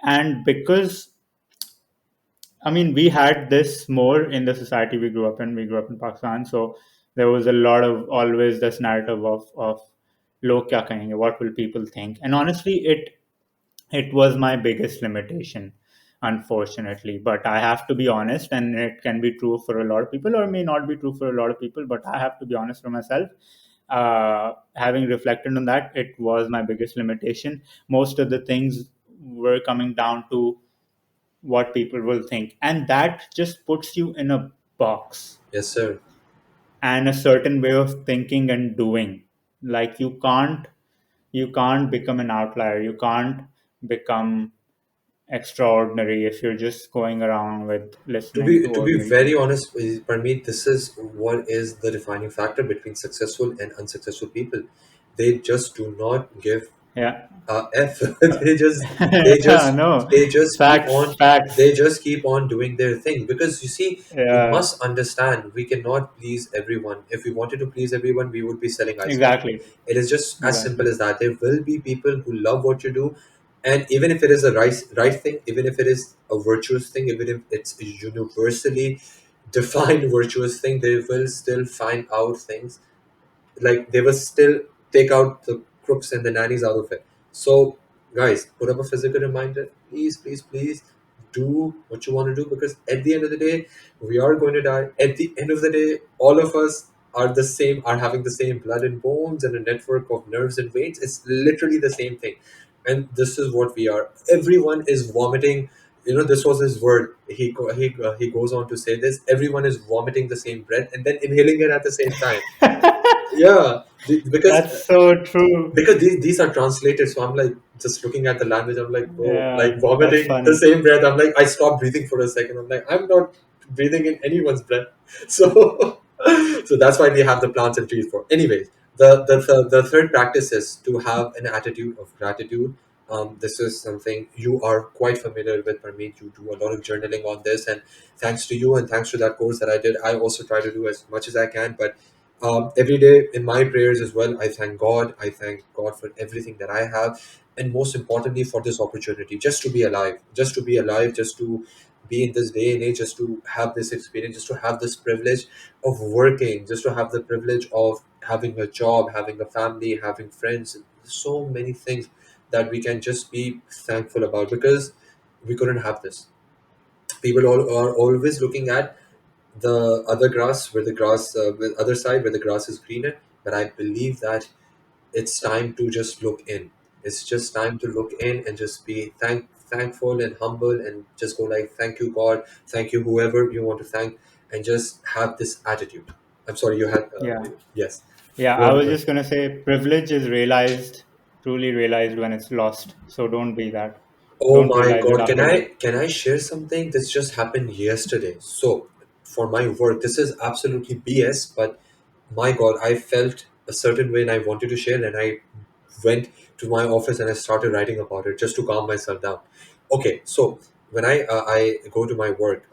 And because I mean, we had this more in the society we grew up in. We grew up in Pakistan, so there was a lot of always this narrative of "log kya kahenge," what will people think? And honestly, it was my biggest limitation, unfortunately. But I have to be honest, and it can be true for a lot of people, or may not be true for a lot of people. But I have to be honest for myself. Having reflected on that, it was my biggest limitation. Most of the things were coming down to what people will think, and that just puts you in a box Yes, sir. and a certain way of thinking and doing. Like you can't become an outlier, you can't become extraordinary if you're just going around with To listening be to to be ordinary very people. honest, Parmeet, this is what is the defining factor between successful and unsuccessful people. They just do not give Yeah. F. they just they Yeah, just no, they just keep facts, on facts. they just keep on doing their thing because, you see, we Yeah, must understand we cannot please everyone. If we wanted to please everyone, we would be selling ice cream. exactly, It is just as simple exactly. as that. There will be people who love what you do, and even if it is a right thing, even if it is a virtuous thing, even if it's a universally defined virtuous thing, they will still find out things, like they will still take out the crooks and the nannies out of it. So, guys, put up a physical reminder. Please, please, please do what you want to do because at the end of the day, we are going to die. At the end of the day, all of us. are the same, are having the same blood and bones and a network of nerves and veins. It's literally the same thing. And this is what we are. Everyone is vomiting. This was his word. He goes on to say this. Everyone is vomiting the same breath and then inhaling it at the same time. Yeah, because That's so true. these are translated. So I'm like just looking at the language. I'm like, bro, Yeah, like that's vomiting the funny. same breath. I'm like, I stopped breathing for a second. I'm like, I'm not breathing in anyone's breath. So so that's why we have the plants and trees for. Anyways, the third practice is to have an attitude of gratitude. This is something you are quite familiar with, Parmeet. You do a lot of journaling on this, and thanks to you and thanks to that course that I did, I also try to do as much as I can. But every day in my prayers as well, I thank God. I thank God for everything that I have, and most importantly for this opportunity, just to be alive, just to be alive, just to be in this day and age, just to have this experience, just to have this privilege of working, just to have the privilege of having a job, having a family, having friends. So many things that we can just be thankful about, because we couldn't have this. People all are always looking at the other grass, where the grass, the other side where the grass is greener. But I believe that it's time to just look in. It's just time to look in and just be thankful and humble, and just go like, thank you God, thank you whoever you want to thank, and just have this attitude. I'm sorry, you had Yeah. yes, Yeah, go I on, was sir. just gonna say privilege is realized, truly realized when it's lost. So don't be that. Oh Don't my realize it God, can after I you. can I share something? This just happened yesterday. So for my work, this is absolutely BS, but my God, I felt a certain way and I wanted to share, and I went to my office and I started writing about it just to calm myself down. Okay, so when I go to my work,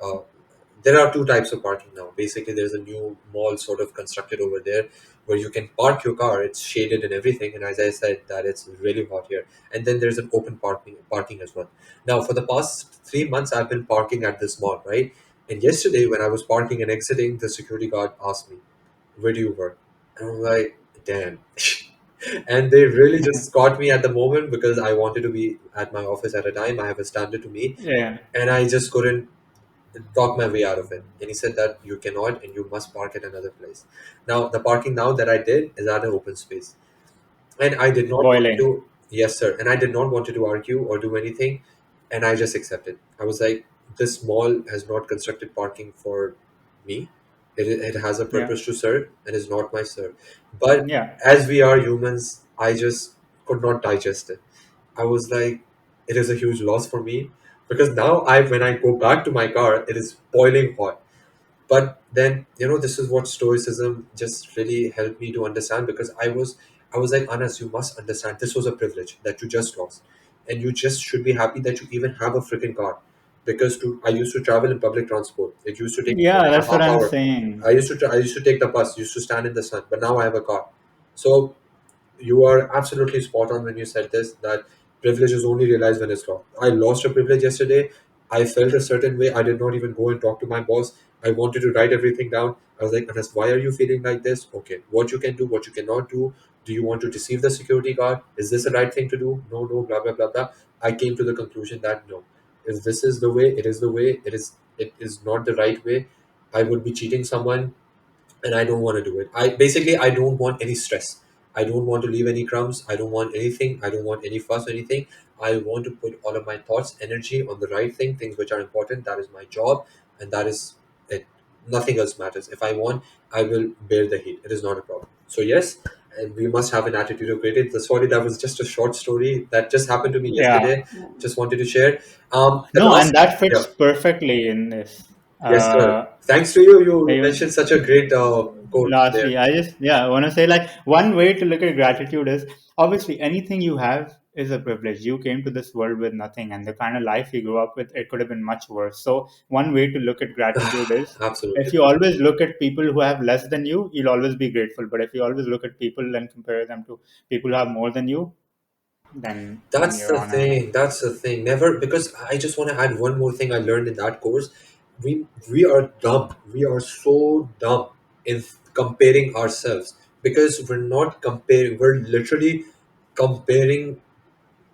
there are two types of parking now. Basically, there's a new mall sort of constructed over there where you can park your car. It's shaded and everything, and as I said, that it's really hot here. And then there's an open parking as well. Now, for the past 3 months, I've been parking at this mall, right? And yesterday, when I was parking and exiting, the security guard asked me, "Where do you work?" And I'm like, "Damn." And they really just caught me at the moment, because I wanted to be at my office at a time. I have a standard to meet, Yeah. and I just couldn't talk my way out of it. And he said that you cannot and you must park at another place. Now, the parking now that I did is at an open space. And I did not want Boiling. to, yes, sir. And I did not want to argue or do anything. And I just accepted. I was like, this mall has not constructed parking for me. It has a Yeah. purpose to serve and is not my serve. But Yeah. as we are humans, I just could not digest it. I was like, it is a huge loss for me, because now when I go back to my car, it is boiling hot. But then, this is what stoicism just really helped me to understand, because I was like, Anas, you must understand, this was a privilege that you just lost, and you just should be happy that you even have a freaking car. Because I used to travel in public transport. It used to take me Yeah, one and a that's what half I'm hour. saying. I used to take the bus, used to stand in the sun, but now I have a car. So you are absolutely spot on when you said this, that privilege is only realized when it's lost. I lost a privilege yesterday. I felt a certain way. I did not even go and talk to my boss. I wanted to write everything down. I was like, Anas, why are you feeling like this? Okay, what you can do, what you cannot do. Do you want to deceive the security guard? Is this the right thing to do? No, no, blah, blah, blah, blah. I came to the conclusion that no. If this is the way, it is the way, it is not the right way. I would be cheating someone, and I don't want to do it. I don't want any stress. I don't want to leave any crumbs. I don't want anything. I don't want any fuss or anything. I want to put all of my thoughts, energy on the right thing, things which are important. That is my job, and that is it. Nothing else matters. If I want, I will bear the heat. It is not a problem. So yes, and we must have an attitude of gratitude. Sorry, that was just a short story that just happened to me Yeah. yesterday. Just wanted to share. The No, and last, that yeah, fits perfectly in this. yes, sir. Uh, Thanks to you, you I- mentioned such a great quote there. Lastly, I just I want to say like one way to look at gratitude is obviously anything you have is a privilege. You came to this world with nothing, and the kind of life you grew up with, it could have been much worse. So one way to look at gratitude is Absolutely. if you always look at people who have less than you, you'll always be grateful. But if you always look at people and compare them to people who have more than you, then That's you're the on a thing. That's the thing. Never, because I just want to add one more thing I learned in that course. We are dumb. We are so dumb in comparing ourselves, because we're not comparing. We're literally comparing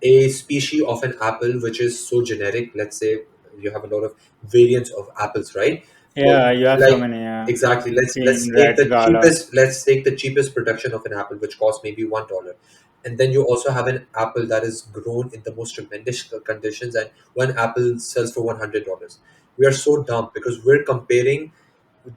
a species of an apple which is so generic. Let's say you have a lot of variants of apples, right? For Yeah, you have so like many. exactly, let's Green, take red, the gala. cheapest let's take the cheapest production of an apple, which costs maybe $1, and then you also have an apple that is grown in the most tremendous conditions, and one apple sells for $100. We are so dumb because we're comparing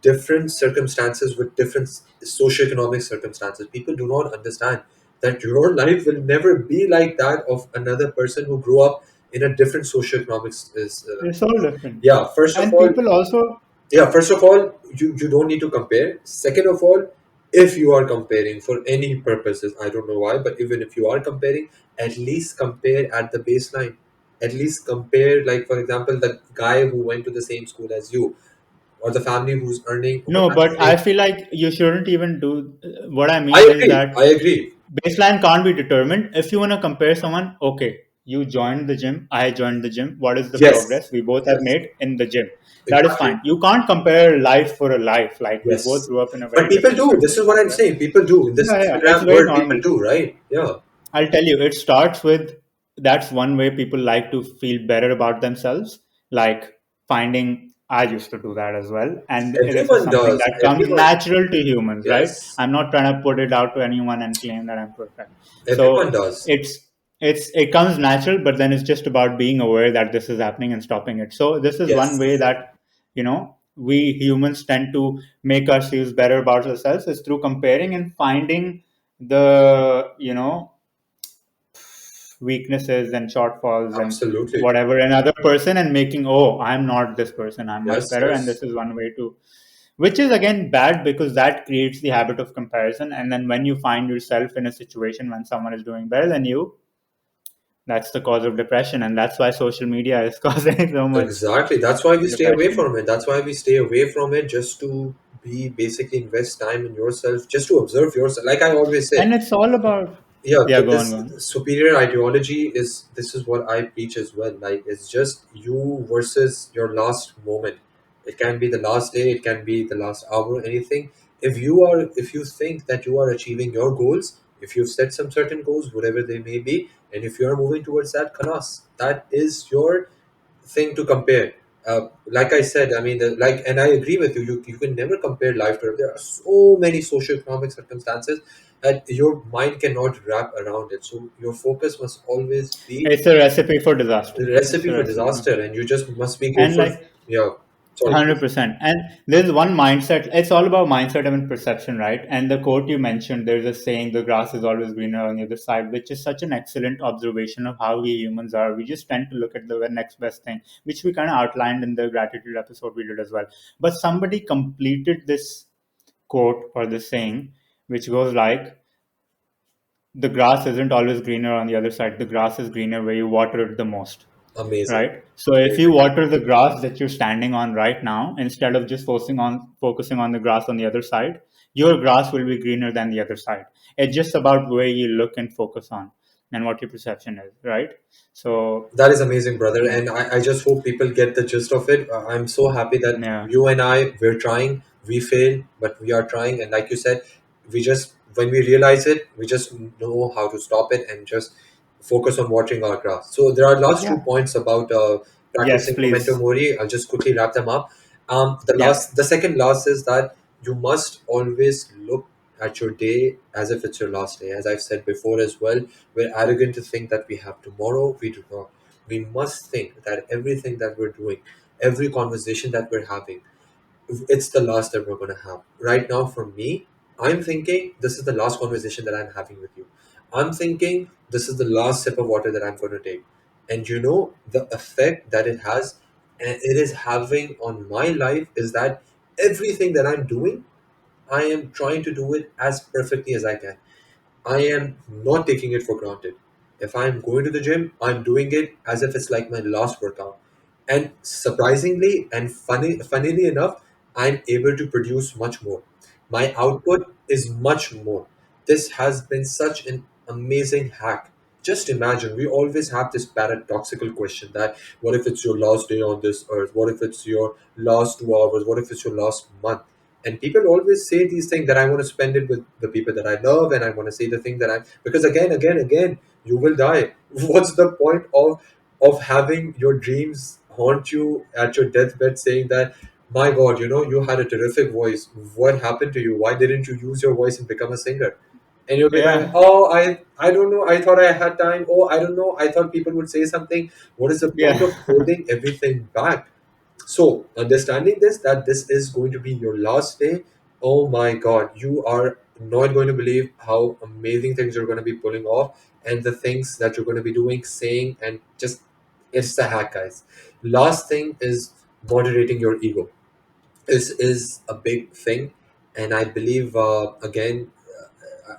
different circumstances with different socioeconomic circumstances. People do not understand that your life will never be like that of another person who grew up in a different socioeconomic It's all different. yeah, first of And all, people also, you don't need to compare. Second of all, if you are comparing for any purposes, I don't know why, but even if you are comparing, at least compare at the baseline. At least compare, like for example, the guy who went to the same school as you, or the family who's earning no, at the but I same. feel like you shouldn't even do. What I I mean is agree. I that agree. baseline can't be determined. If you want to compare someone, okay, you joined the gym, I joined the gym. What is the Yes. progress we both have Yes. made in the gym? That is Exactly. fine. You can't compare life for a life. Like we both Yes. grew up in a But very people different do. This is what circumstance, I'm right? saying. People do. In this Yeah, yeah, it's Instagram very world, people normal. do, right? Yeah. I'll tell you, it starts with that's one way people like to feel better about themselves, like finding. I used to do that as well. And this is Everyone something does. that comes Everyone. natural to humans, right? Yes. I'm not trying to put it out to anyone and claim that I'm perfect. Everyone So does. it's it comes natural, but then it's just about being aware that this is happening and stopping it. So this is one way Yes. that, we humans tend to make ourselves better about ourselves is through comparing and finding the, weaknesses and shortfalls and Absolutely. whatever another person and making, oh, I'm not this person, I'm much Yes. better, and Yes. this is one way to, which is again bad because that creates the habit of comparison, and then when you find yourself in a situation when someone is doing better than you, that's the cause of depression, and that's why social media is causing so much Exactly. That's why we stay away depression. from it. That's why we stay away from it, just to be basically invest time in yourself, just to observe yourself. Like I always say, And it's all about, yeah, yeah, go on, this go on. superior ideology is, this is what I preach as well. Like it's just you versus your last moment. It can be the last day, it can be the last hour, anything. If you think that you are achieving your goals, if you've set some certain goals, whatever they may be, and if you are moving towards that, khalas, that is your thing to compare. Like I said, I mean, and I agree with you. You can never compare life to. There are so many socioeconomic circumstances that your mind cannot wrap around it. So your focus must always be It's a recipe for a disaster. It's recipe a for recipe. disaster, and you just must be And grateful. like Yeah, sorry, please. 100%. And there's one mindset. It's all about mindset and perception, right? And the quote you mentioned, there's a saying, the grass is always greener on the other side, which is such an excellent observation of how we humans are. We just tend to look at the next best thing, which we kind of outlined in the gratitude episode we did as well. But somebody completed this quote or this saying, which goes like, the grass isn't always greener on the other side. The grass is greener where you water it the most, Amazing, right? So if you amazing. water the grass that you're standing on right now, instead of just focusing on the grass on the other side, your grass will be greener than the other side. It's just about where you look and focus on and what your perception is, right? So That is amazing, brother. yeah, And I just hope people get the gist of it. I'm so happy that yeah, you and we're trying. We fail, but we are trying. And like you said, when we realize it, we just know how to stop it and just focus on watering our grass. So there are last two yeah. points about Yes, practicing memento please. mori. I'll just quickly wrap them up. Yeah, The second last is that you must always look at your day as if it's your last day. As I've said before as well, we're arrogant to think that we have tomorrow. We do not. We must think that everything that we're doing, every conversation that we're having, it's the last that we're going to have. Right now, for me, I'm thinking this is the last conversation that I'm having with you. I'm thinking this is the last sip of water that I'm going to take. And you know, the effect that it has, and it is having on my life, is that everything that I'm doing, I am trying to do it as perfectly as I can. I am not taking it for granted. If I'm going to the gym, I'm doing it as if it's like my last workout. And surprisingly and funnily enough, I'm able to produce much more. My output is much more. This has been such an amazing hack. Just imagine, we always have this paradoxical question that what if it's your last day on this earth? What if it's your last 2 hours? What if it's your last month? And people always say these things that I want to spend it with the people that I love, and I want to say the thing that I, because again, you will die. What's the point of having your dreams haunt you at your deathbed, saying that my God, you had a terrific voice. What happened to you? Why didn't you use your voice and become a singer? And you'll be like, Yeah. oh, I don't know. I thought I had time. Oh, I don't know. I thought people would say something. What is the point Yeah. of holding everything back? So, understanding this, that this is going to be your last day, oh my God, you are not going to believe how amazing things you're going to be pulling off, and the things that you're going to be doing, saying, and just it's the hack, guys. Last thing is moderating your ego is a big thing, and I believe again,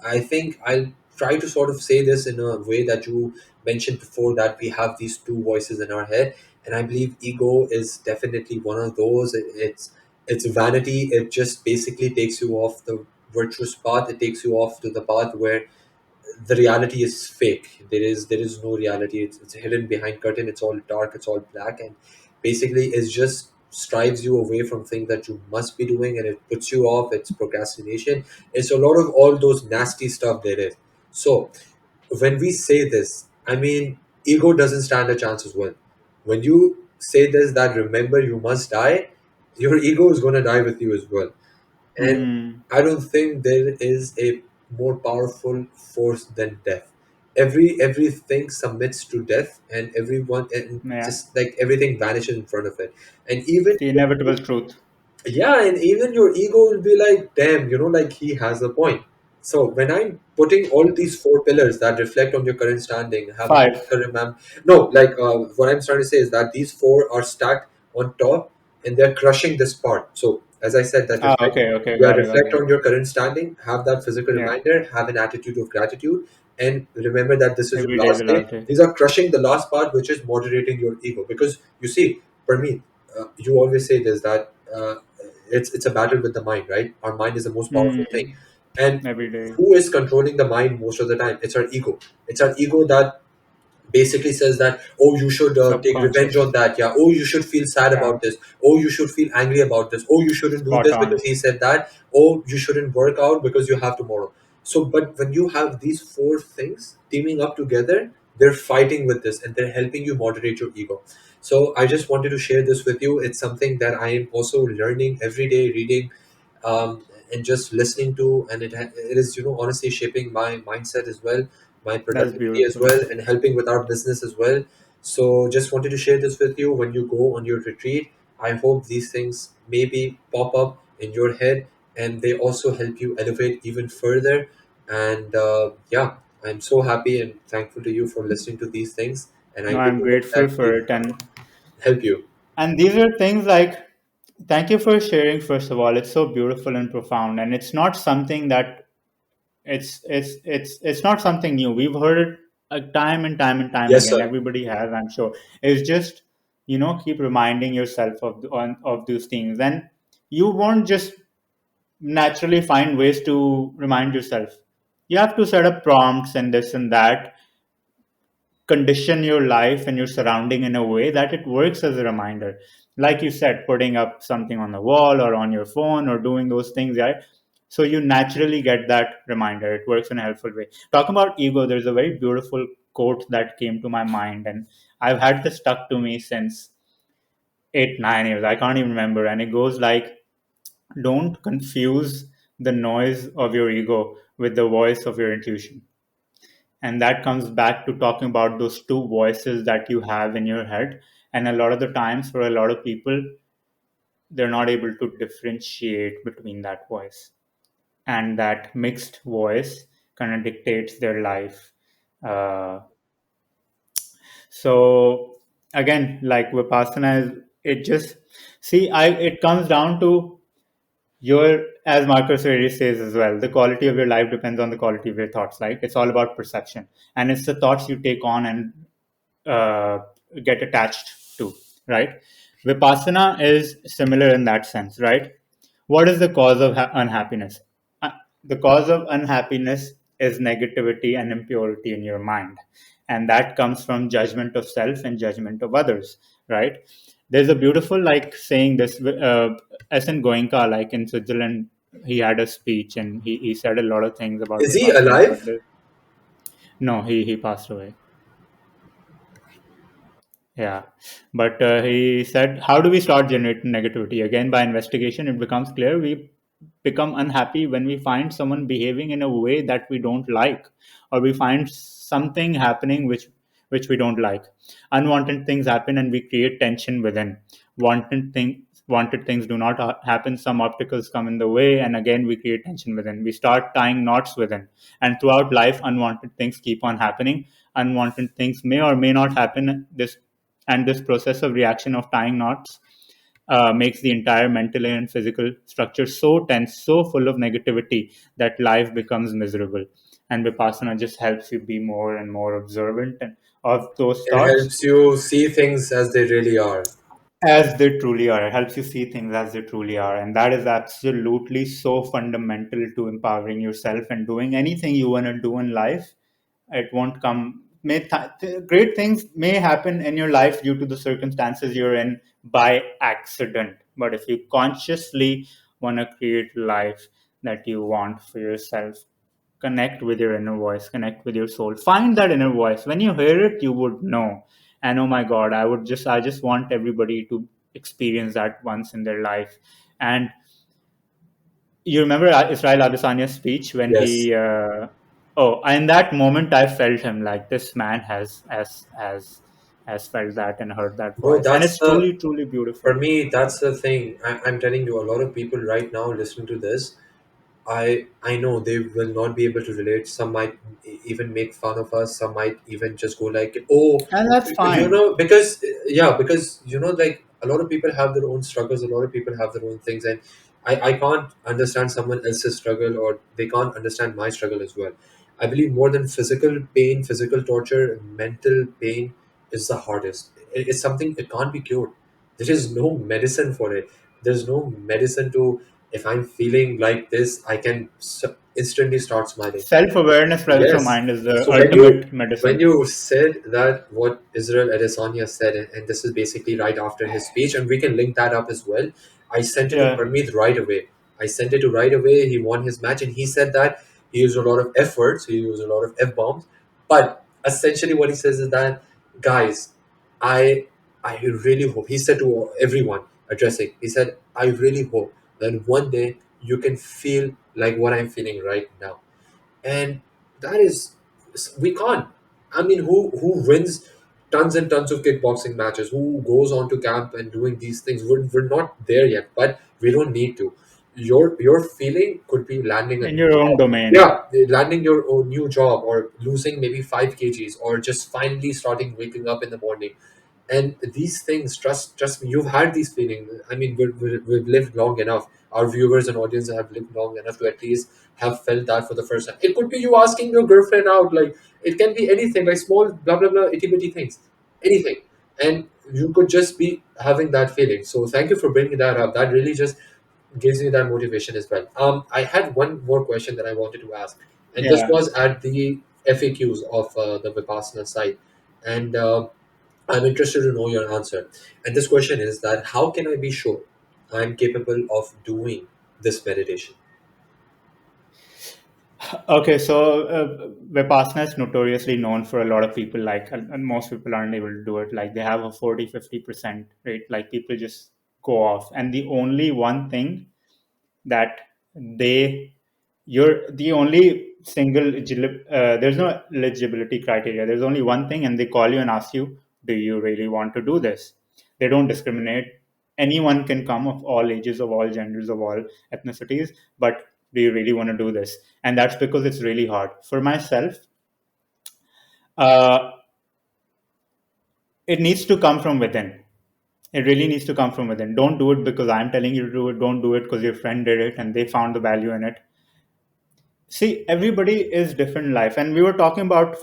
I think I'll try to sort of say this in a way that you mentioned before, that we have these two voices in our head, and I believe ego is definitely one of those. It's vanity. It just basically takes you off the virtuous path. It takes you off to the path where the reality is fake. There is no reality. It's hidden behind curtain. It's all dark. It's all black, and basically it just strives you away from things that you must be doing, and it puts you off. It's procrastination. It's a lot of all those nasty stuff there is. So when we say this, I mean, ego doesn't stand a chance as well. When you say this, that remember you must die, your ego is going to die with you as well. And Hmm. I don't think there is a more powerful force than death. Everything submits to death, and everyone, and Yeah. just like everything vanishes in front of it. And even The inevitable truth. yeah, and even your ego will be like, damn, like he has a point. So when I'm putting all these four pillars that reflect on your current standing, have a Five. physical remember. No, like what I'm trying to say is that these four are stacked on top, and they're crushing this part. So as I said, that Ah, reflect, okay, okay, yeah, got it, got reflect it. on your current standing, have that physical Yeah. reminder, have an attitude of gratitude, and remember that this is Every your day is the last day. last day. These are crushing the last part, which is moderating your ego. Because you see, for me, you always say this, that it's a battle with the mind, right? Our mind is the most powerful thing, Hmm. and Every day. who is controlling the mind most of the time? It's our ego. It's our ego that basically says that, oh, you should take revenge on Subconscious. that, yeah, oh, you should feel sad Yeah. about this, oh, you should feel angry about this, oh, you shouldn't do Spot this because on. he said that, oh, you shouldn't work out because you have tomorrow. So but when you have these four things teaming up together, they're fighting with this, and they're helping you moderate your ego. So I just wanted to share this with you. It's something that I am also learning every day, reading, and just listening to, and it is, honestly shaping my mindset as well, my That's productivity as beautiful. well, and helping with our business as well. So just wanted to share this with you. When you go on your retreat, I hope these things maybe pop up in your head, and they also help you elevate even further. And yeah, I'm so happy and thankful to you for listening to these things, and I No, really I'm hope grateful that for they it. help you. And these are things like, thank you for sharing, first of all. It's so beautiful and profound. And it's not something that it's not something new. We've heard it time and time and time Yes, again. sir. Everybody has, I'm sure. It's just, keep reminding yourself of those things. And you won't just naturally find ways to remind yourself. You have to set up prompts and this and that, condition your life and your surrounding in a way that it works as a reminder. Like you said, putting up something on the wall or on your phone or doing those things, right? So you naturally get that reminder. It works in a helpful way. Talking about ego, there's a very beautiful quote that came to my mind, and I've had this stuck to me since 8, 9 years. I can't even remember. And it goes like, don't confuse the noise of your ego with the voice of your intuition. And that comes back to talking about those two voices that you have in your head. And a lot of the times, for a lot of people, they're not able to differentiate between that voice. And that mixed voice kind of dictates their life. Uh, so, again, like Vipassana is, it just, see, it comes down to your, as Marcus Aurelius says as well, the quality of your life depends on the quality of your thoughts. Like, it's all about perception, and it's the thoughts you take on and uh, get attached to, right? Vipassana is similar in that sense, right? What is the cause of unhappiness? Uh, the cause of unhappiness is negativity and impurity in your mind. And that comes from judgment of self and judgment of others, right? There's a beautiful, like, saying this, S.N. Goenka, like in Switzerland, he had a speech and he said a lot of things about Is he Vipassana, alive? no, he passed away. Yeah, but he said, how do we start generating negativity? Again, by investigation, it becomes clear we become unhappy when we find someone behaving in a way that we don't like, or we find something happening which we don't like. Unwanted things happen, and we create tension within. Wanted things do not happen. Some obstacles come in the way, and again we create tension within. We start tying knots within, and throughout life, unwanted things keep on happening. Unwanted things may or may not happen. This process of reaction of tying knots makes the entire mental and physical structure so tense, so full of negativity that life becomes miserable. And Vipassana just helps you be more and more observant of those It thoughts helps you see things as they really are. as they truly are. It helps you see things as they truly are. And that is absolutely so fundamental to empowering yourself and doing anything you want to do in life. It won't come. Great things may happen in your life due to the circumstances you're in by accident. But if you consciously want to create life that you want for yourself, connect with your inner voice, connect with your soul, find that inner voice. When you hear it, you would know. And oh my god, I just want everybody to experience that once in their life. And you remember Israel Adesanya's speech when Yes. he oh, in that moment I felt him, like this man has felt that and heard that Bro, voice, and that's it's the, truly truly for beautiful. me, that's the thing. I'm telling you, a lot of people right now listening to this, I know they will not be able to relate. Some might even make fun of us. Some might even just go like, "Oh, And that's you fine. know," because yeah, because like a lot of people have their own struggles. A lot of people have their own things, and I can't understand someone else's struggle, or they can't understand my struggle as well. I believe more than physical pain, physical torture, mental pain is the hardest. It's something it can't be cured. There is no medicine for it. There's no medicine to, if I'm feeling like this, I can instantly start smiling. Self-awareness, presence of Yes. mind is the So ultimate when medicine. you said that what Israel Adesanya said, and this is basically right after his speech, and we can link that up as well. I sent it to Yeah. Parmeet right away. I sent it to right away. He won his match, and he said that he used a lot of F words, he used a lot of F bombs, but essentially what he says is that, guys, I I really hope, he said to everyone addressing, he said, I really hope that one day you can feel like what I'm feeling right now. And that is, we can't. I mean, who wins tons and tons of kickboxing matches, who goes on to camp and doing these things? We're not there yet, but we don't need to. Your feeling could be landing a In new your own job. domain. Yeah, landing your own new job, or losing maybe 5 kgs, or just finally starting waking up in the morning. And these things, trust me, you've had these feelings. I mean, we've lived long enough. Our viewers and audience have lived long enough to at least have felt that for the first time. It could be you asking your girlfriend out, like, it can be anything, like small blah blah blah itty bitty things, anything. And you could just be having that feeling. So thank you for bringing that up. That really just gives me that motivation as well. I had one more question that I wanted to ask, and this Yeah. was at the FAQs of the Vipassana site. And I'm interested to know your answer. And this question is that, how can I be sure I'm capable of doing this meditation? Okay, so Vipassana is notoriously known for a lot of people, like, and most people aren't able to do it. Like, they have a 40-50% rate. Like, people just go off. And the only one thing that they, you're the only there's no eligibility criteria. There's only one thing, and they call you and ask you, do you really want to do this? They don't discriminate. Anyone can come, of all ages, of all genders, of all ethnicities, but do you really want to do this? And that's because it's really hard. For myself, uh, it needs to come from within. It really needs to come from within. Don't do it because I'm telling you to do it. Don't do it because your friend did it and they found the value in it. See, everybody is different in life, and we were talking about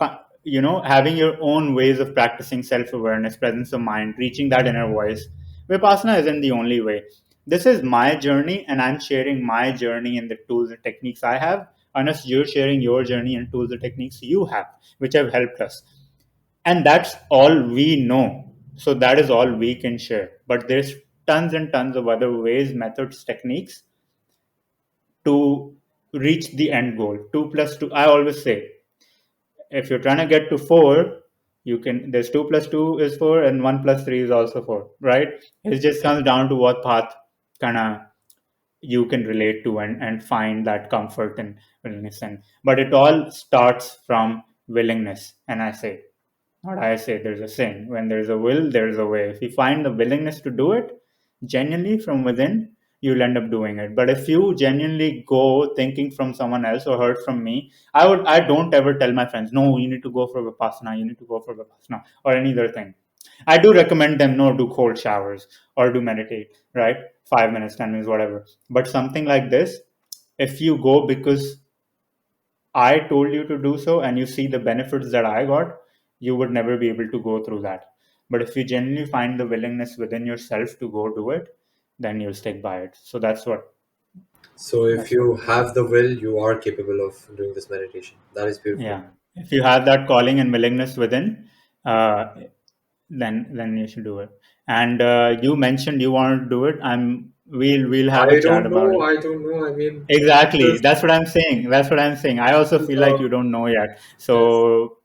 having your own ways of practicing self-awareness, presence of mind, reaching that inner voice. Vipassana isn't the only way. This is my journey, and I'm sharing my journey and the tools and techniques I have, unless you're sharing your journey and tools and techniques you have, which have helped us. And that's all we know, so that is all we can share. But there's tons and tons of other ways, methods, techniques to reach the end goal. 2 plus 2, I always say, if you're trying to get to 4, You can, there's 2 plus 2 is 4, and 1 plus 3 is also 4, right? It just comes down to what path kind of you can relate to, and find that comfort and willingness in. But it all starts from willingness. And I say, not I say, there's a saying, when there's a will, there's a way. If you find the willingness to do it genuinely from within, you'll end up doing it. But if you genuinely go thinking from someone else or heard from me, I don't ever tell my friends, no, you need to go for Vipassana, you need to go for Vipassana, or any other thing. I do recommend them, no, do cold showers or do meditate, right? 5 minutes, 10 minutes, whatever. But something like this, if you go because I told you to do so and you see the benefits that I got, you would never be able to go through that. But if you genuinely find the willingness within yourself to go do it, then you'll stick by it. So So if that's what you it is. have the will, you are capable of doing this meditation. That is beautiful. Yeah. If you have that calling and willingness within, uh, then you should do it. And you mentioned you want to do it. We'll have a I chat don't about know. it. I don't know. I mean, Exactly. this, That's what I'm saying. That's what I'm saying. I also this feel like you don't know yet. yes. So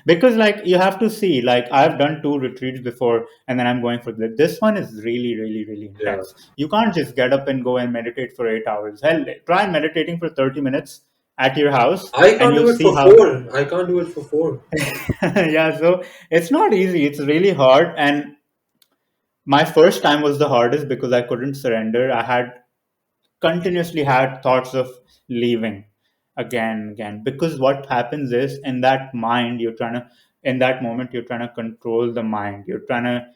because like you have to see, like I've done 2 retreats before, and then I'm going for this one is really, really, really Yeah. intense. You can't just get up and go and meditate for 8 hours. Hell, try meditating for 30 minutes at your house, I and can't you'll do it see for how. 4. I can't do it for 4. Yeah, so it's not easy, it's really hard. And my first time was the hardest because I couldn't surrender. I had continuously had thoughts of leaving again and again, because what happens is, in that mind you're trying to, in that moment you're trying to control the mind, you're trying to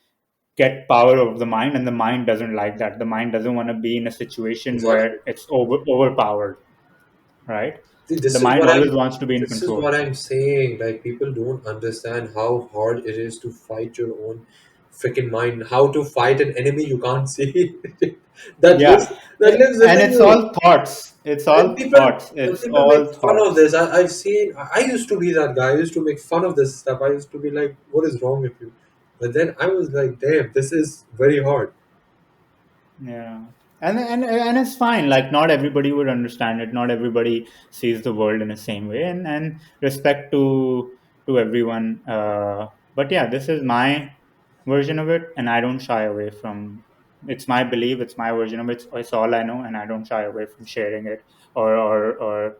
get power over the mind, and the mind doesn't like that. The mind doesn't want to be in a situation Exactly. where it's overpowered, right? See, The this is mind what always I'm. wants to be in This is what control. I'm saying. Like people don't understand how hard it is to fight your own freaking mind. How to fight an enemy you can't see that lives Yeah. that lives And within it's you. all thoughts, it's And all thoughts, it's people make all fun of thoughts. this. I've seen. I used to be that guy. I used to make fun of this stuff. I used to be like, "What is wrong with you?" But then I was like, "Damn, this is very hard." Yeah, and it's fine. Like not everybody would understand it. Not everybody sees the world in the same way. And respect to everyone. But yeah, this is my version of it, and I don't shy away from. It's my belief. It's my version of it. It's all I know, and I don't shy away from sharing it, or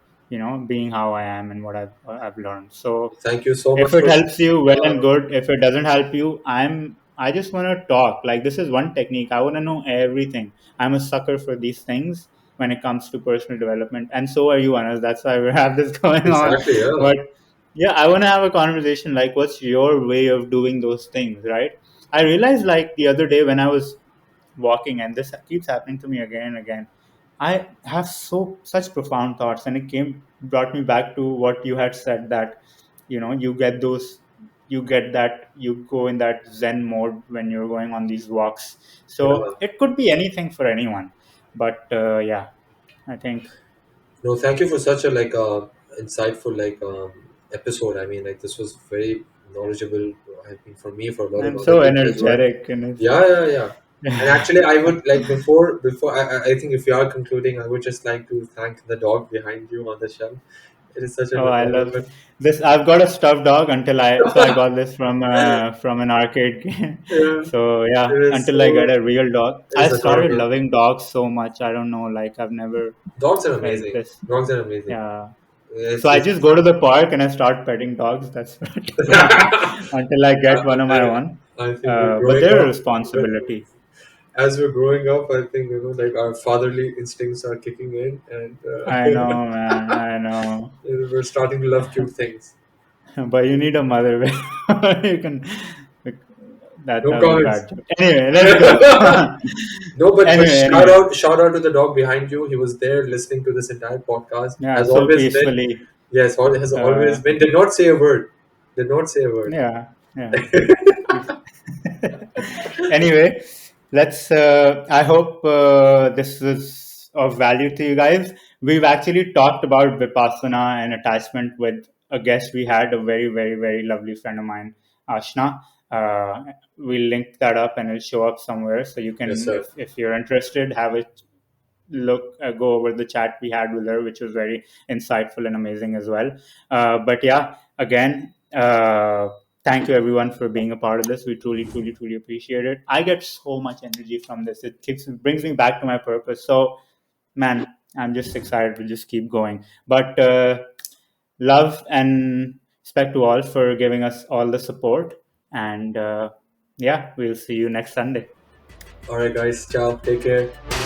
being how I am and what I've learned. So Thank you so if much it for. helps you, well and good. If it doesn't help you, I just want to talk. Like this is one technique. I want to know everything. I'm a sucker for these things when it comes to personal development, and so are you, Anas. That's why we have this going on. Exactly. Yeah. But yeah, I want to have a conversation. Like, what's your way of doing those things, right? I realized like the other day when I was walking, and this keeps happening to me again and again. I have such profound thoughts, and it came brought me back to what you had said, that you get those, you get that, you go in that zen mode when you're going on these walks. So Yeah. it could be anything for anyone, but yeah, I think No, thank you for such a insightful episode. I mean, like this was very knowledgeable. I mean, for me, for a lot of I'm other so people as well. energetic, and it's Yeah, yeah, yeah. And actually, I would like before I think if you are concluding, I would just like to thank the dog behind you on the shelf. It is such an oh, I love adorable. this. I've got a stuffed dog until I got this from an arcade game. Yeah, So yeah, it is until I get so. a real dog. It I is started adorable. loving dogs so much. I don't know, like I've never Dogs are felt amazing. this. Dogs are amazing. Yeah. So I It's just go to the park and I start petting dogs. That's what I do until I get one of my I, own. I think we're But growing they're a up. responsibility. As we're growing up, I think like our fatherly instincts are kicking in, and I know, man. I know. we're starting to love cute things. But you need a mother. You can. That No was a comments. bad joke. Anyway, let's go. No, but Anyway, shout anyway. out shout out to the dog behind you. He was there listening to this entire podcast. Yeah, Has so always been. peacefully. Yes, has always Uh, been. Did not say a word. Did not say a word. yeah, yeah. Peace. Anyway, let's. I hope this is of value to you guys. We've actually talked about Vipassana and attachment with a guest we had, a very, very, very lovely friend of mine, Ashna. We'll link that up and it'll show up somewhere. So you Yes, can, sir. if you're interested, have a look, go over the chat we had with her, which was very insightful and amazing as well. But yeah, again, thank you everyone for being a part of this. We truly, truly, truly appreciate it. I get so much energy from this. Brings me back to my purpose. So, man, I'm just excited to just keep going. But love and respect to all for giving us all the support. And yeah, we'll see you next Sunday. All right, guys. Ciao. Take care.